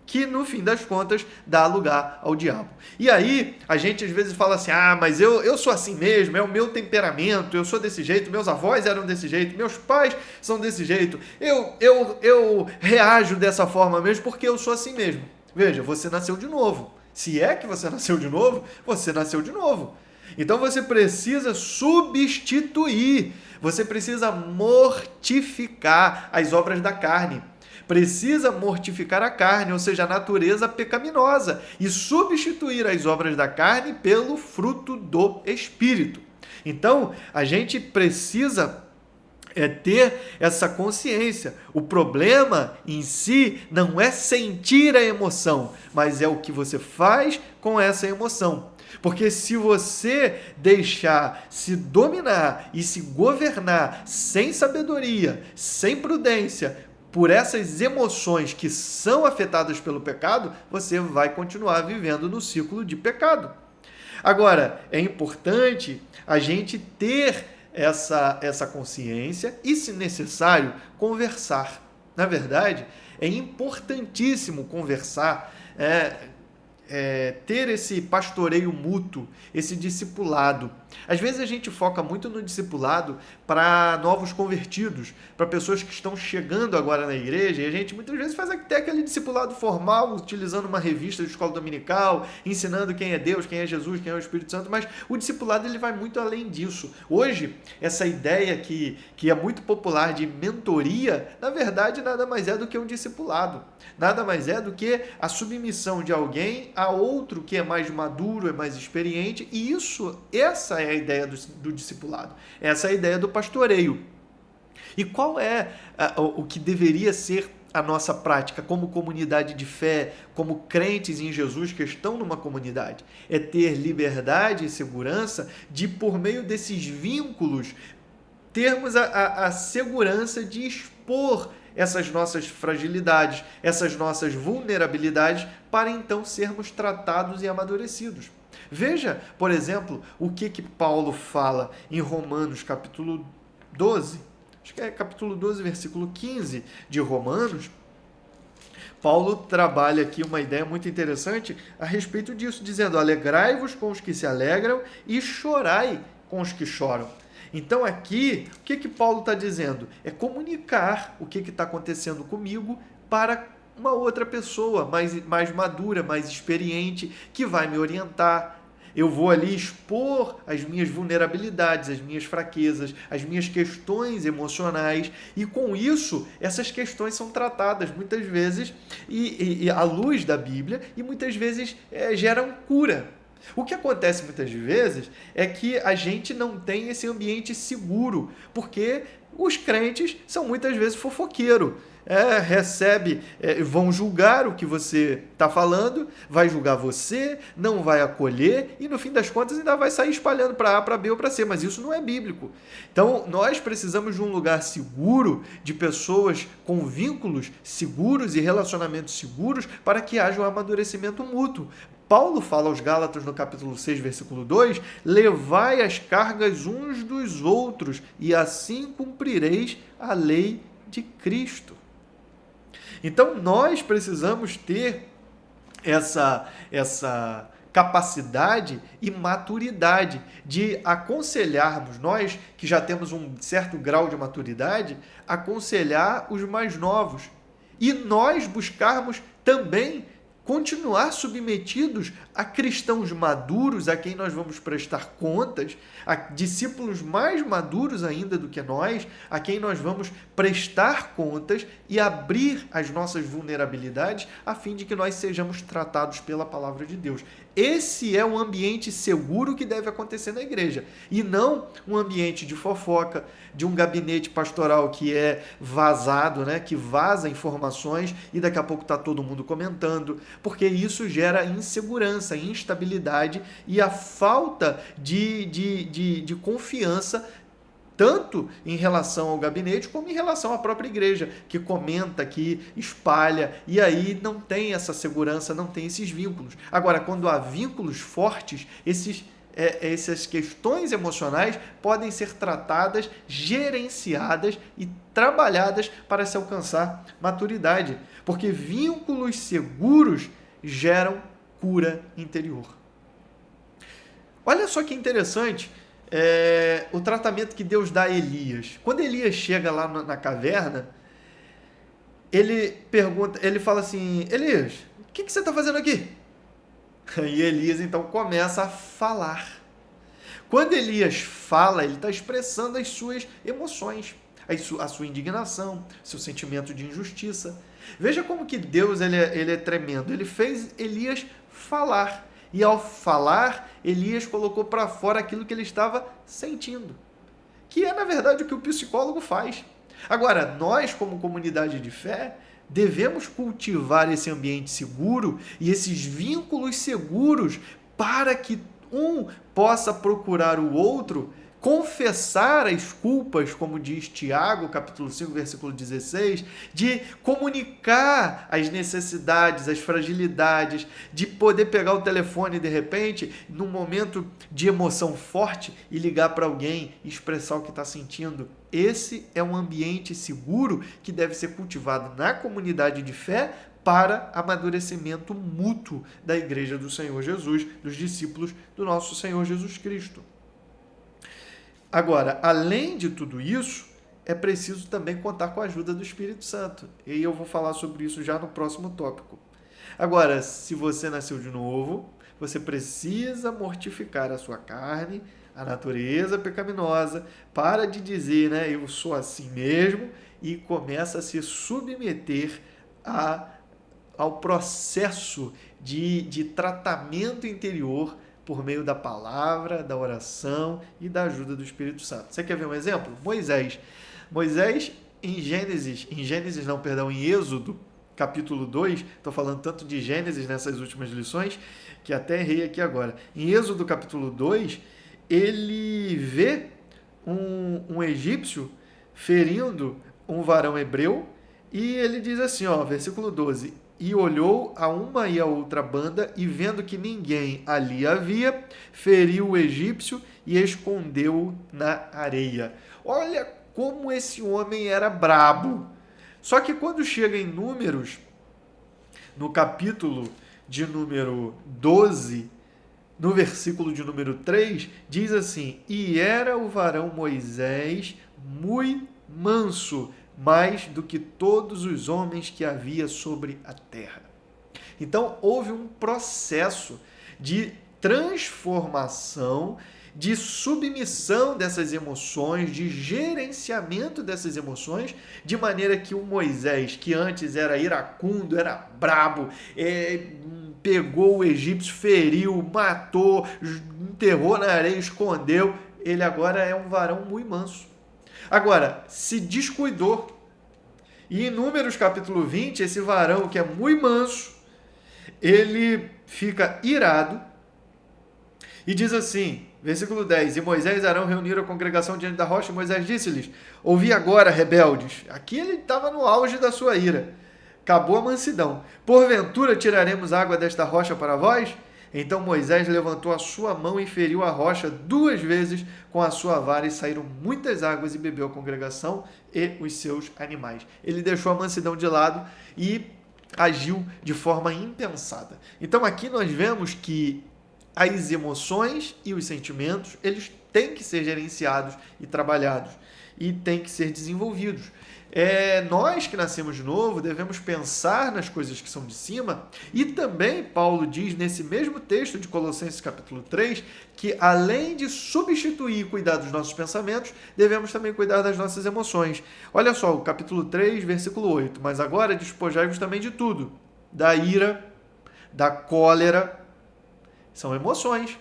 que no fim das contas dá lugar ao diabo. E aí a gente às vezes fala assim: mas eu sou assim mesmo, é o meu temperamento, eu sou desse jeito, meus avós eram desse jeito, meus pais são desse jeito, eu reajo dessa forma mesmo porque eu sou assim mesmo. Veja, você nasceu de novo. Se é que você nasceu de novo, você nasceu de novo. Então você precisa substituir, você precisa mortificar as obras da carne. Precisa mortificar a carne, ou seja, a natureza pecaminosa, e substituir as obras da carne pelo fruto do Espírito. Então, a gente precisa ter essa consciência. O problema em si não é sentir a emoção, mas é o que você faz com essa emoção. Porque se você deixar se dominar e se governar sem sabedoria, sem prudência, por essas emoções que são afetadas pelo pecado, você vai continuar vivendo no ciclo de pecado. Agora, é importante a gente ter essa consciência e, se necessário, conversar. Na verdade, é importantíssimo conversar, ter esse pastoreio mútuo, esse discipulado. Às vezes a gente foca muito no discipulado para novos convertidos, para pessoas que estão chegando agora na igreja, e a gente muitas vezes faz até aquele discipulado formal, utilizando uma revista de escola dominical, ensinando quem é Deus, quem é Jesus, quem é o Espírito Santo, mas o discipulado ele vai muito além disso. Hoje, essa ideia que é muito popular de mentoria, na verdade nada mais é do que um discipulado, nada mais é do que a submissão de alguém a outro que é mais maduro, é mais experiente, e essa é a ideia do discipulado, essa é a ideia do pastoreio. E qual é o que deveria ser a nossa prática como comunidade de fé, como crentes em Jesus que estão numa comunidade? É ter liberdade e segurança de, por meio desses vínculos, termos a segurança de expor essas nossas fragilidades, essas nossas vulnerabilidades, para então sermos tratados e amadurecidos. Veja, por exemplo, o que Paulo fala em Romanos capítulo 12, acho que é capítulo 12, versículo 15 de Romanos. Paulo trabalha aqui uma ideia muito interessante a respeito disso, dizendo: alegrai-vos com os que se alegram e chorai com os que choram. Então aqui, o que Paulo está dizendo? É comunicar o que está acontecendo comigo para uma outra pessoa mais madura, mais experiente, que vai me orientar. Eu vou ali expor as minhas vulnerabilidades, as minhas fraquezas, as minhas questões emocionais, e com isso, essas questões são tratadas muitas vezes e à luz da Bíblia, e muitas vezes geram cura. O que acontece muitas vezes é que a gente não tem esse ambiente seguro, porque os crentes são muitas vezes fofoqueiros. Vão julgar o que você está falando, vai julgar você, não vai acolher e no fim das contas ainda vai sair espalhando para A, para B ou para C, mas isso não é bíblico. Então nós precisamos de um lugar seguro, de pessoas com vínculos seguros e relacionamentos seguros, para que haja um amadurecimento mútuo. Paulo fala aos Gálatas no capítulo 6, versículo 2, levai as cargas uns dos outros e assim cumprireis a lei de Cristo. Então nós precisamos ter essa capacidade e maturidade de aconselharmos, nós que já temos um certo grau de maturidade, aconselhar os mais novos. E nós buscarmos também continuar submetidos a cristãos maduros, a quem nós vamos prestar contas, a discípulos mais maduros ainda do que nós, a quem nós vamos prestar contas e abrir as nossas vulnerabilidades, a fim de que nós sejamos tratados pela palavra de Deus. Esse é um ambiente seguro que deve acontecer na igreja, e não um ambiente de fofoca, de um gabinete pastoral que é vazado, que vaza informações e daqui a pouco está todo mundo comentando, porque isso gera insegurança, instabilidade e a falta de confiança, tanto em relação ao gabinete como em relação à própria igreja, que comenta, que espalha, e aí não tem essa segurança, não tem esses vínculos. Agora, quando há vínculos fortes, essas questões emocionais podem ser tratadas, gerenciadas e trabalhadas para se alcançar maturidade, porque vínculos seguros geram cura interior. Olha só que interessante o tratamento que Deus dá a Elias. Quando Elias chega lá na caverna, ele fala assim: Elias, o que você está fazendo aqui? E Elias então começa a falar. Quando Elias fala, ele está expressando as suas emoções, a sua indignação, seu sentimento de injustiça. Veja como que Deus ele é tremendo. Ele fez Elias falar. E ao falar, Elias colocou para fora aquilo que ele estava sentindo. Que é, na verdade, o que o psicólogo faz. Agora, nós, como comunidade de fé, devemos cultivar esse ambiente seguro e esses vínculos seguros para que um possa procurar o outro confessar as culpas, como diz Tiago, capítulo 5, versículo 16, de comunicar as necessidades, as fragilidades, de poder pegar o telefone de repente, num momento de emoção forte, e ligar para alguém e expressar o que está sentindo. Esse é um ambiente seguro que deve ser cultivado na comunidade de fé para amadurecimento mútuo da Igreja do Senhor Jesus, dos discípulos do nosso Senhor Jesus Cristo. Agora, além de tudo isso, é preciso também contar com a ajuda do Espírito Santo. E eu vou falar sobre isso já no próximo tópico. Agora, se você nasceu de novo, você precisa mortificar a sua carne, a natureza pecaminosa, para de dizer, eu sou assim mesmo, e começa a se submeter ao processo de tratamento interior por meio da palavra, da oração e da ajuda do Espírito Santo. Você quer ver um exemplo? Moisés, em Êxodo, capítulo 2, estou falando tanto de Gênesis nessas últimas lições, que até errei aqui agora. Em Êxodo, capítulo 2, ele vê um egípcio ferindo um varão hebreu, e ele diz assim, versículo 12, e olhou a uma e a outra banda, e vendo que ninguém ali havia, feriu o egípcio e escondeu-o na areia. Olha como esse homem era brabo. Só que quando chega em Números, no capítulo de número 12, no versículo de número 3, diz assim, e era o varão Moisés muito manso, mais do que todos os homens que havia sobre a terra. Então, houve um processo de transformação, de submissão dessas emoções, de gerenciamento dessas emoções, de maneira que o Moisés, que antes era iracundo, era brabo, pegou o egípcio, feriu, matou, enterrou na areia, escondeu, ele agora é um varão muito manso. Agora, se descuidou, e em Números capítulo 20, esse varão que é muito manso, ele fica irado e diz assim, versículo 10, e Moisés e Arão reuniram a congregação diante da rocha, e Moisés disse-lhes, ouvi agora, rebeldes. Aqui ele estava no auge da sua ira. Acabou a mansidão. Porventura tiraremos água desta rocha para vós? Então Moisés levantou a sua mão e feriu a rocha 2 vezes com a sua vara, e saíram muitas águas, e bebeu a congregação e os seus animais. Ele deixou a mansidão de lado e agiu de forma impensada. Então aqui nós vemos que as emoções e os sentimentos, eles têm que ser gerenciados e trabalhados, e têm que ser desenvolvidos. Nós que nascemos de novo devemos pensar nas coisas que são de cima, e também Paulo diz nesse mesmo texto de Colossenses capítulo 3 que além de substituir e cuidar dos nossos pensamentos, devemos também cuidar das nossas emoções. Olha só, o capítulo 3, versículo 8, mas agora despojai-vos também de tudo, da ira, da cólera, são emoções,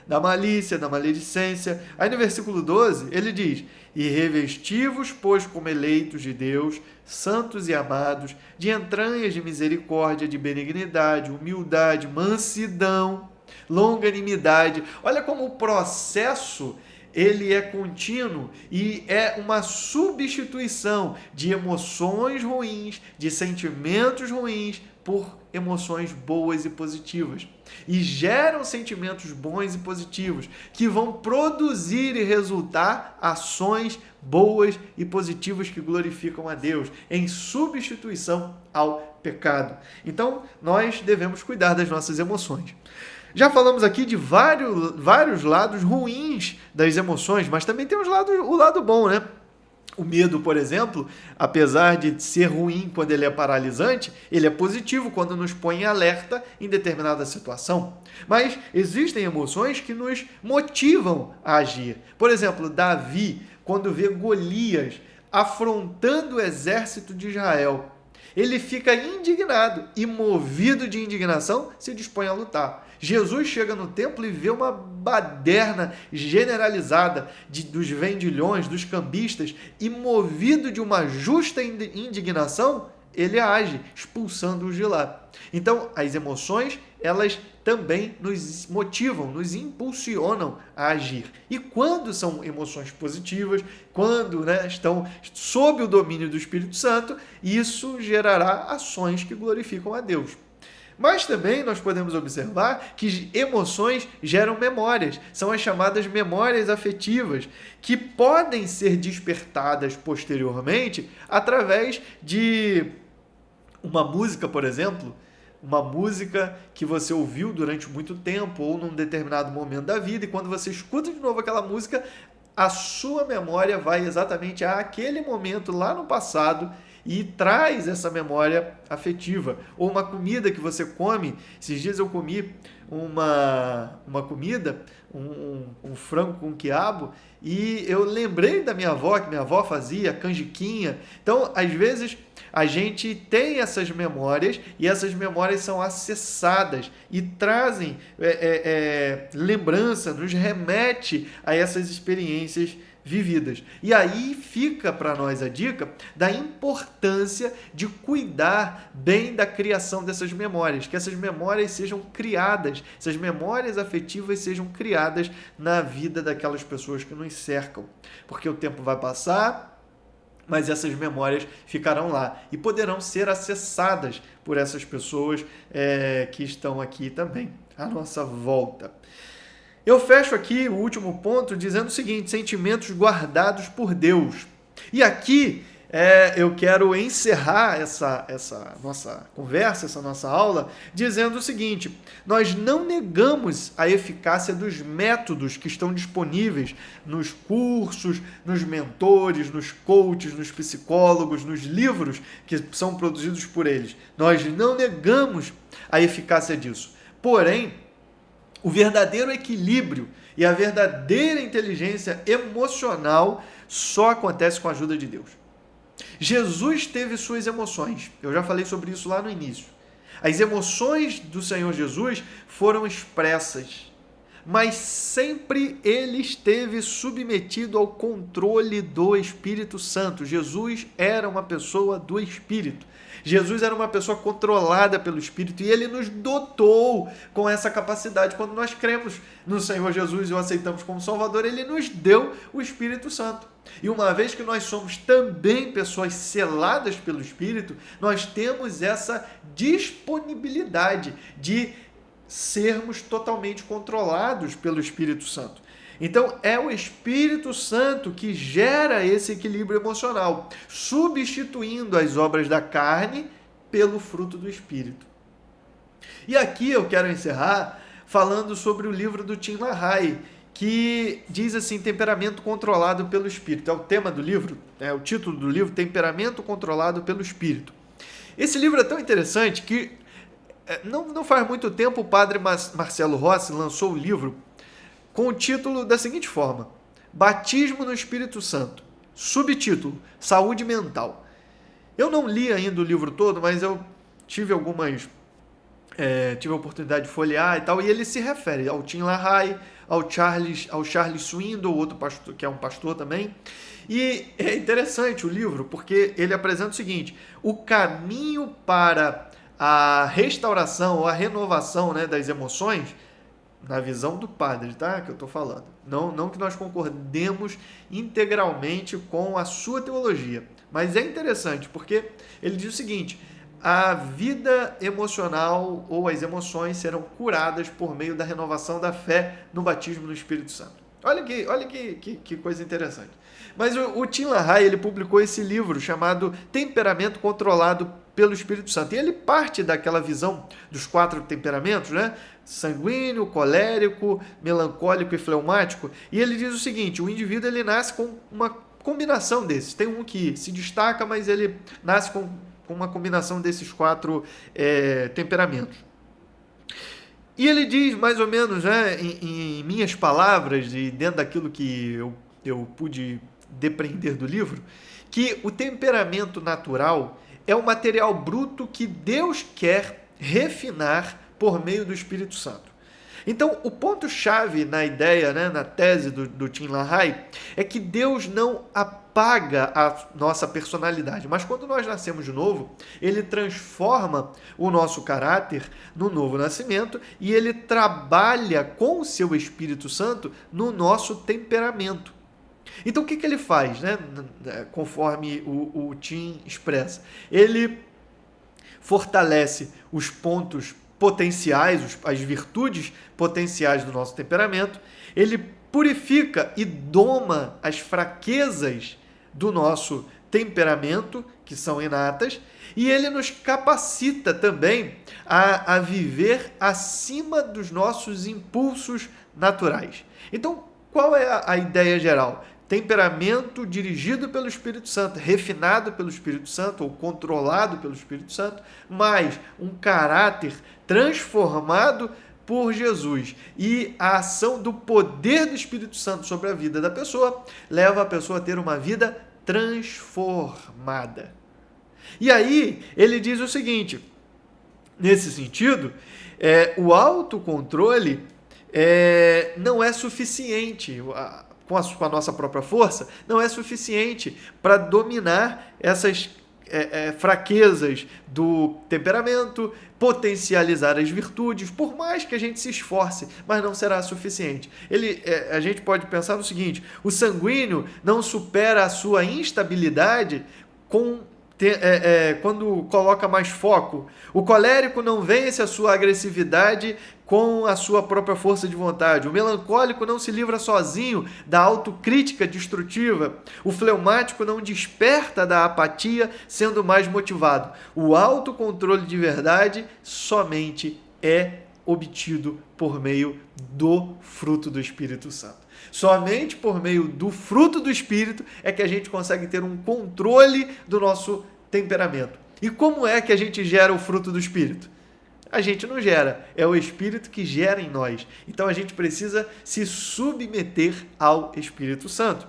da malícia, da maledicência. Aí no versículo 12 ele diz, e revesti-vos, pois, como eleitos de Deus, santos e amados, de entranhas de misericórdia, de benignidade, humildade, mansidão, longanimidade. Olha como o processo ele é contínuo e é uma substituição de emoções ruins, de sentimentos ruins, por emoções boas e positivas. E geram sentimentos bons e positivos, que vão produzir e resultar ações boas e positivas que glorificam a Deus, em substituição ao pecado. Então, nós devemos cuidar das nossas emoções. Já falamos aqui de vários lados ruins das emoções, mas também tem o lado bom, né? O medo, por exemplo, apesar de ser ruim quando ele é paralisante, ele é positivo quando nos põe em alerta em determinada situação. Mas existem emoções que nos motivam a agir. Por exemplo, Davi, quando vê Golias afrontando o exército de Israel, ele fica indignado e, movido de indignação, se dispõe a lutar. Jesus chega no templo e vê uma baderna generalizada dos vendilhões, dos cambistas, e, movido de uma justa indignação, ele age, expulsando-os de lá. Então, as emoções, elas também nos motivam, nos impulsionam a agir. E quando são emoções positivas, quando estão sob o domínio do Espírito Santo, isso gerará ações que glorificam a Deus. Mas também nós podemos observar que emoções geram memórias, são as chamadas memórias afetivas, que podem ser despertadas posteriormente através de uma música, por exemplo, uma música que você ouviu durante muito tempo ou num determinado momento da vida, e quando você escuta de novo aquela música, a sua memória vai exatamente àquele momento lá no passado e traz essa memória afetiva. Ou uma comida que você come. Esses dias eu comi uma comida, um frango com quiabo, e eu lembrei da minha avó, que minha avó fazia canjiquinha. Então, às vezes, a gente tem essas memórias e essas memórias são acessadas e trazem lembrança, nos remete a essas experiências vividas. E aí fica para nós a dica da importância de cuidar bem da criação dessas memórias, que essas memórias sejam criadas, essas memórias afetivas sejam criadas na vida daquelas pessoas que nos cercam, porque o tempo vai passar, mas essas memórias ficarão lá e poderão ser acessadas por essas pessoas que estão aqui também à nossa volta. Eu fecho aqui o último ponto dizendo o seguinte: sentimentos guardados por Deus. E aqui eu quero encerrar essa nossa conversa, essa nossa aula, dizendo o seguinte: nós não negamos a eficácia dos métodos que estão disponíveis nos cursos, nos mentores, nos coaches, nos psicólogos, nos livros que são produzidos por eles. Nós não negamos a eficácia disso. Porém, o verdadeiro equilíbrio e a verdadeira inteligência emocional só acontece com a ajuda de Deus. Jesus teve suas emoções. Eu já falei sobre isso lá no início. As emoções do Senhor Jesus foram expressas, mas sempre ele esteve submetido ao controle do Espírito Santo. Jesus era uma pessoa do Espírito. Jesus era uma pessoa controlada pelo Espírito e ele nos dotou com essa capacidade. Quando nós cremos no Senhor Jesus e o aceitamos como Salvador, ele nos deu o Espírito Santo. E uma vez que nós somos também pessoas seladas pelo Espírito, nós temos essa disponibilidade de sermos totalmente controlados pelo Espírito Santo. Então, é o Espírito Santo que gera esse equilíbrio emocional, substituindo as obras da carne pelo fruto do Espírito. E aqui eu quero encerrar falando sobre o livro do Tim LaHaye, que diz assim: temperamento controlado pelo Espírito. É o tema do livro, o título do livro, Temperamento Controlado pelo Espírito. Esse livro é tão interessante que não faz muito tempo o padre Marcelo Rossi lançou o livro com o título da seguinte forma: Batismo no Espírito Santo. Subtítulo: Saúde Mental. Eu não li ainda o livro todo, mas eu tive a oportunidade de folhear e tal, e ele se refere ao Tim LaHaye, ao Charles Swindoll, outro pastor, que é um pastor também. E é interessante o livro, porque ele apresenta o seguinte: o caminho para a restauração ou a renovação das emoções, na visão do padre, tá? Que eu estou falando. Não que nós concordemos integralmente com a sua teologia, mas é interessante porque ele diz o seguinte: a vida emocional ou as emoções serão curadas por meio da renovação da fé no batismo no Espírito Santo. Olha que coisa interessante. Mas o Tim LaHaye, ele publicou esse livro chamado Temperamento Controlado pelo Espírito Santo. E ele parte daquela visão dos 4 temperamentos, sanguíneo, colérico, melancólico e fleumático. E ele diz o seguinte: o indivíduo ele nasce com uma combinação desses. Tem um que se destaca, mas ele nasce com uma combinação desses 4 temperamentos. E ele diz, mais ou menos, em minhas palavras, e dentro daquilo que eu pude depreender do livro, que o temperamento natural é o material bruto que Deus quer refinar por meio do Espírito Santo. Então, o ponto-chave na ideia, né, na tese do Tim LaHaye, é que Deus não apaga a nossa personalidade, mas quando nós nascemos de novo, ele transforma o nosso caráter no novo nascimento e ele trabalha com o seu Espírito Santo no nosso temperamento. Então, o que ele faz, né, conforme o Tim expressa? Ele fortalece os pontos potenciais, as virtudes potenciais do nosso temperamento, ele purifica e doma as fraquezas do nosso temperamento, que são inatas, e ele nos capacita também a viver acima dos nossos impulsos naturais. Então, qual é a ideia geral? Temperamento dirigido pelo Espírito Santo, refinado pelo Espírito Santo ou controlado pelo Espírito Santo, mais um caráter transformado por Jesus. E a ação do poder do Espírito Santo sobre a vida da pessoa leva a pessoa a ter uma vida transformada. E aí ele diz o seguinte, nesse sentido, o autocontrole não é suficiente, com a nossa própria força, não é suficiente para dominar essas fraquezas do temperamento, potencializar as virtudes, por mais que a gente se esforce, mas não será suficiente. A gente pode pensar no seguinte, o sanguíneo não supera a sua instabilidade quando coloca mais foco. O colérico não vence a sua agressividade com a sua própria força de vontade. O melancólico não se livra sozinho da autocrítica destrutiva. O fleumático não desperta da apatia sendo mais motivado. O autocontrole de verdade somente é obtido por meio do fruto do Espírito Santo. Somente por meio do fruto do Espírito é que a gente consegue ter um controle do nosso temperamento. E como é que a gente gera o fruto do Espírito? A gente não gera, é o Espírito que gera em nós. Então a gente precisa se submeter ao Espírito Santo.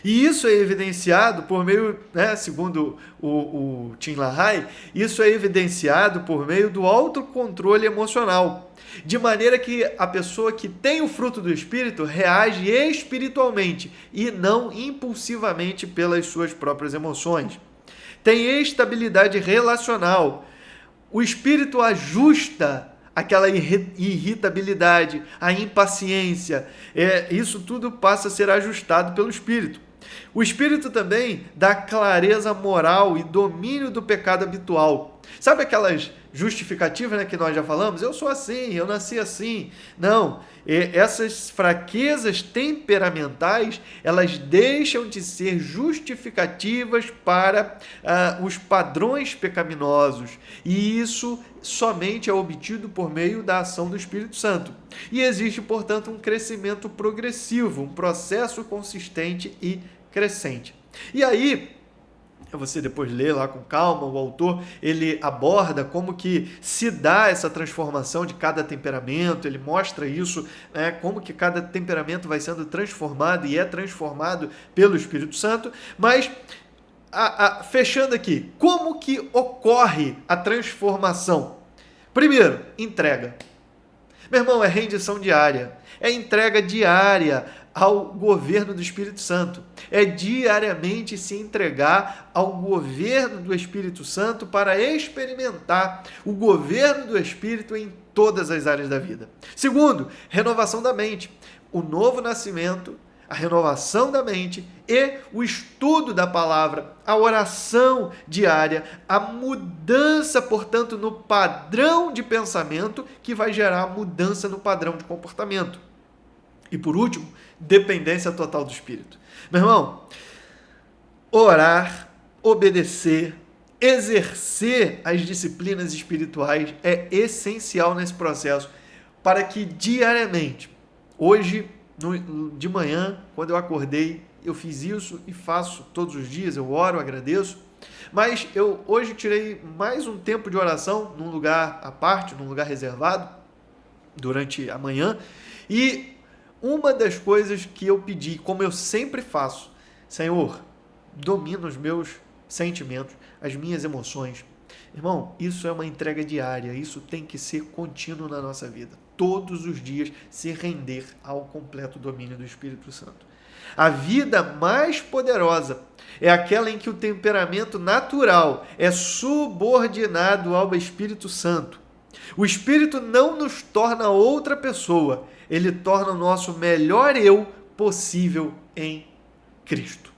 E isso é evidenciado por meio, segundo o Tim LaHaye, isso é evidenciado por meio do autocontrole emocional. De maneira que a pessoa que tem o fruto do Espírito reage espiritualmente e não impulsivamente pelas suas próprias emoções. Tem estabilidade relacional. O Espírito ajusta aquela irritabilidade, a impaciência. Isso tudo passa a ser ajustado pelo Espírito. O Espírito também dá clareza moral e domínio do pecado habitual. Sabe aquelas justificativas, que nós já falamos? Eu sou assim, eu nasci assim. Não, essas fraquezas temperamentais, elas deixam de ser justificativas para os padrões pecaminosos. E isso somente é obtido por meio da ação do Espírito Santo. E existe, portanto, um crescimento progressivo, um processo consistente e crescente. E aí, você depois lê lá com calma, o autor, ele aborda como que se dá essa transformação de cada temperamento, ele mostra isso, como que cada temperamento vai sendo transformado e é transformado pelo Espírito Santo, mas fechando aqui, como que ocorre a transformação? Primeiro, entrega. Meu irmão, é rendição diária, é entrega diária ao governo do Espírito Santo. É diariamente se entregar ao governo do Espírito Santo para experimentar o governo do Espírito em todas as áreas da vida. Segundo, renovação da mente. O novo nascimento, a renovação da mente e o estudo da palavra, a oração diária, a mudança, portanto, no padrão de pensamento que vai gerar mudança no padrão de comportamento. E por último, dependência total do Espírito. Meu irmão, orar, obedecer, exercer as disciplinas espirituais é essencial nesse processo para que diariamente, hoje, de manhã, quando eu acordei, eu fiz isso e faço todos os dias, eu oro, agradeço, mas eu hoje tirei mais um tempo de oração num lugar à parte, num lugar reservado, durante a manhã, e uma das coisas que eu pedi, como eu sempre faço, Senhor, domina os meus sentimentos, as minhas emoções. Irmão, isso é uma entrega diária, isso tem que ser contínuo na nossa vida. todos os dias se render ao completo domínio do Espírito Santo. A vida mais poderosa é aquela em que o temperamento natural é subordinado ao Espírito Santo. O Espírito não nos torna outra pessoa, ele torna o nosso melhor eu possível em Cristo.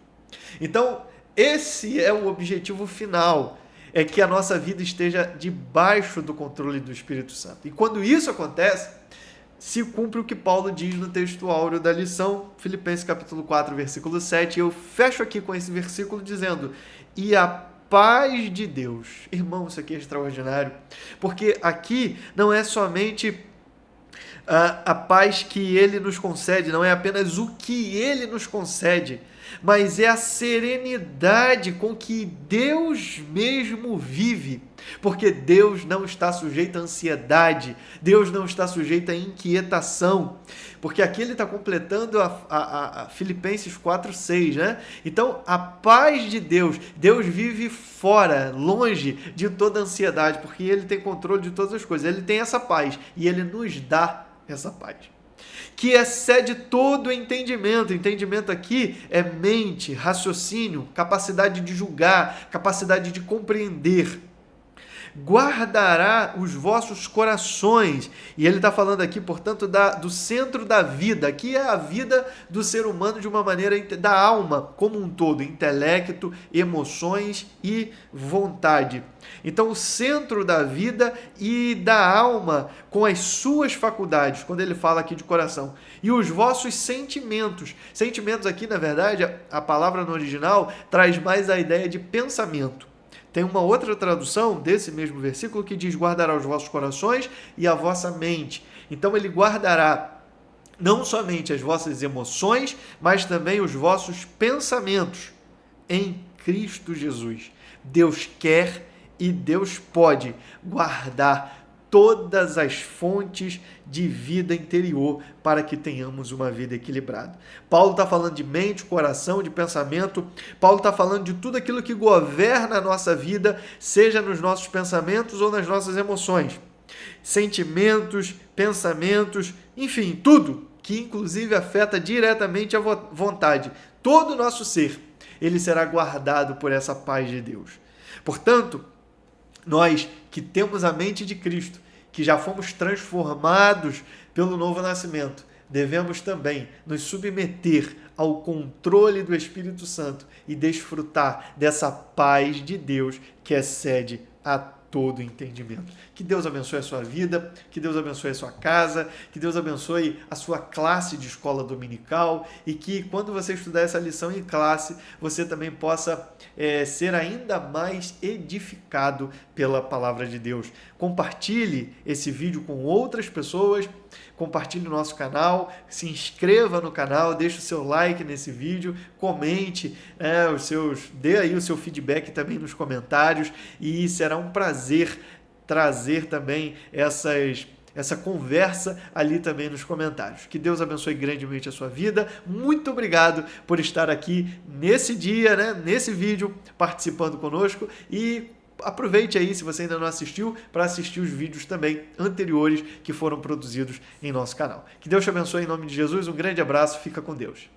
Então, esse é o objetivo final, é que a nossa vida esteja debaixo do controle do Espírito Santo. E quando isso acontece, se cumpre o que Paulo diz no texto áureo da lição, Filipenses capítulo 4, versículo 7. Eu fecho aqui com esse versículo dizendo: e a paz de Deus. Irmão, isso aqui é extraordinário, porque aqui não é somente a paz que ele nos concede, não é apenas o que ele nos concede, mas é a serenidade com que Deus mesmo vive, porque Deus não está sujeito à ansiedade, Deus não está sujeito à inquietação, porque aqui ele está completando a Filipenses 4:6, né? Então, a paz de Deus, Deus vive fora, longe de toda ansiedade, porque ele tem controle de todas as coisas, ele tem essa paz e ele nos dá essa paz, que excede todo entendimento. Entendimento aqui é mente, raciocínio, capacidade de julgar, capacidade de compreender. Guardará os vossos corações. E ele está falando aqui, portanto, do centro da vida. Aqui é a vida do ser humano de uma maneira, da alma como um todo, intelecto, emoções e vontade. Então, o centro da vida e da alma com as suas faculdades, quando ele fala aqui de coração. E os vossos sentimentos. Sentimentos aqui, na verdade, a palavra no original traz mais a ideia de pensamento. Tem uma outra tradução desse mesmo versículo que diz: guardará os vossos corações e a vossa mente. Então ele guardará não somente as vossas emoções, mas também os vossos pensamentos em Cristo Jesus. Deus quer e Deus pode guardar todas as fontes de vida interior para que tenhamos uma vida equilibrada. Paulo está falando de mente, coração, de pensamento. Paulo está falando de tudo aquilo que governa a nossa vida, seja nos nossos pensamentos ou nas nossas emoções. Sentimentos, pensamentos, enfim, tudo que inclusive afeta diretamente a vontade. Todo o nosso ser, ele será guardado por essa paz de Deus. Portanto, nós que temos a mente de Cristo, que já fomos transformados pelo novo nascimento, devemos também nos submeter ao controle do Espírito Santo e desfrutar dessa paz de Deus que excede a todo entendimento. Que Deus abençoe a sua vida, que Deus abençoe a sua casa, que Deus abençoe a sua classe de escola dominical e que quando você estudar essa lição em classe, você também possa ser ainda mais edificado pela palavra de Deus. Compartilhe esse vídeo com outras pessoas, compartilhe o nosso canal, se inscreva no canal, deixe o seu like nesse vídeo, comente, dê aí o seu feedback também nos comentários e será um prazer trazer também essa conversa ali também nos comentários. Que Deus abençoe grandemente a sua vida. Muito obrigado por estar aqui nesse dia, né, nesse vídeo, participando conosco e aproveite aí, se você ainda não assistiu, para assistir os vídeos também anteriores que foram produzidos em nosso canal. Que Deus te abençoe em nome de Jesus. Um grande abraço. Fica com Deus.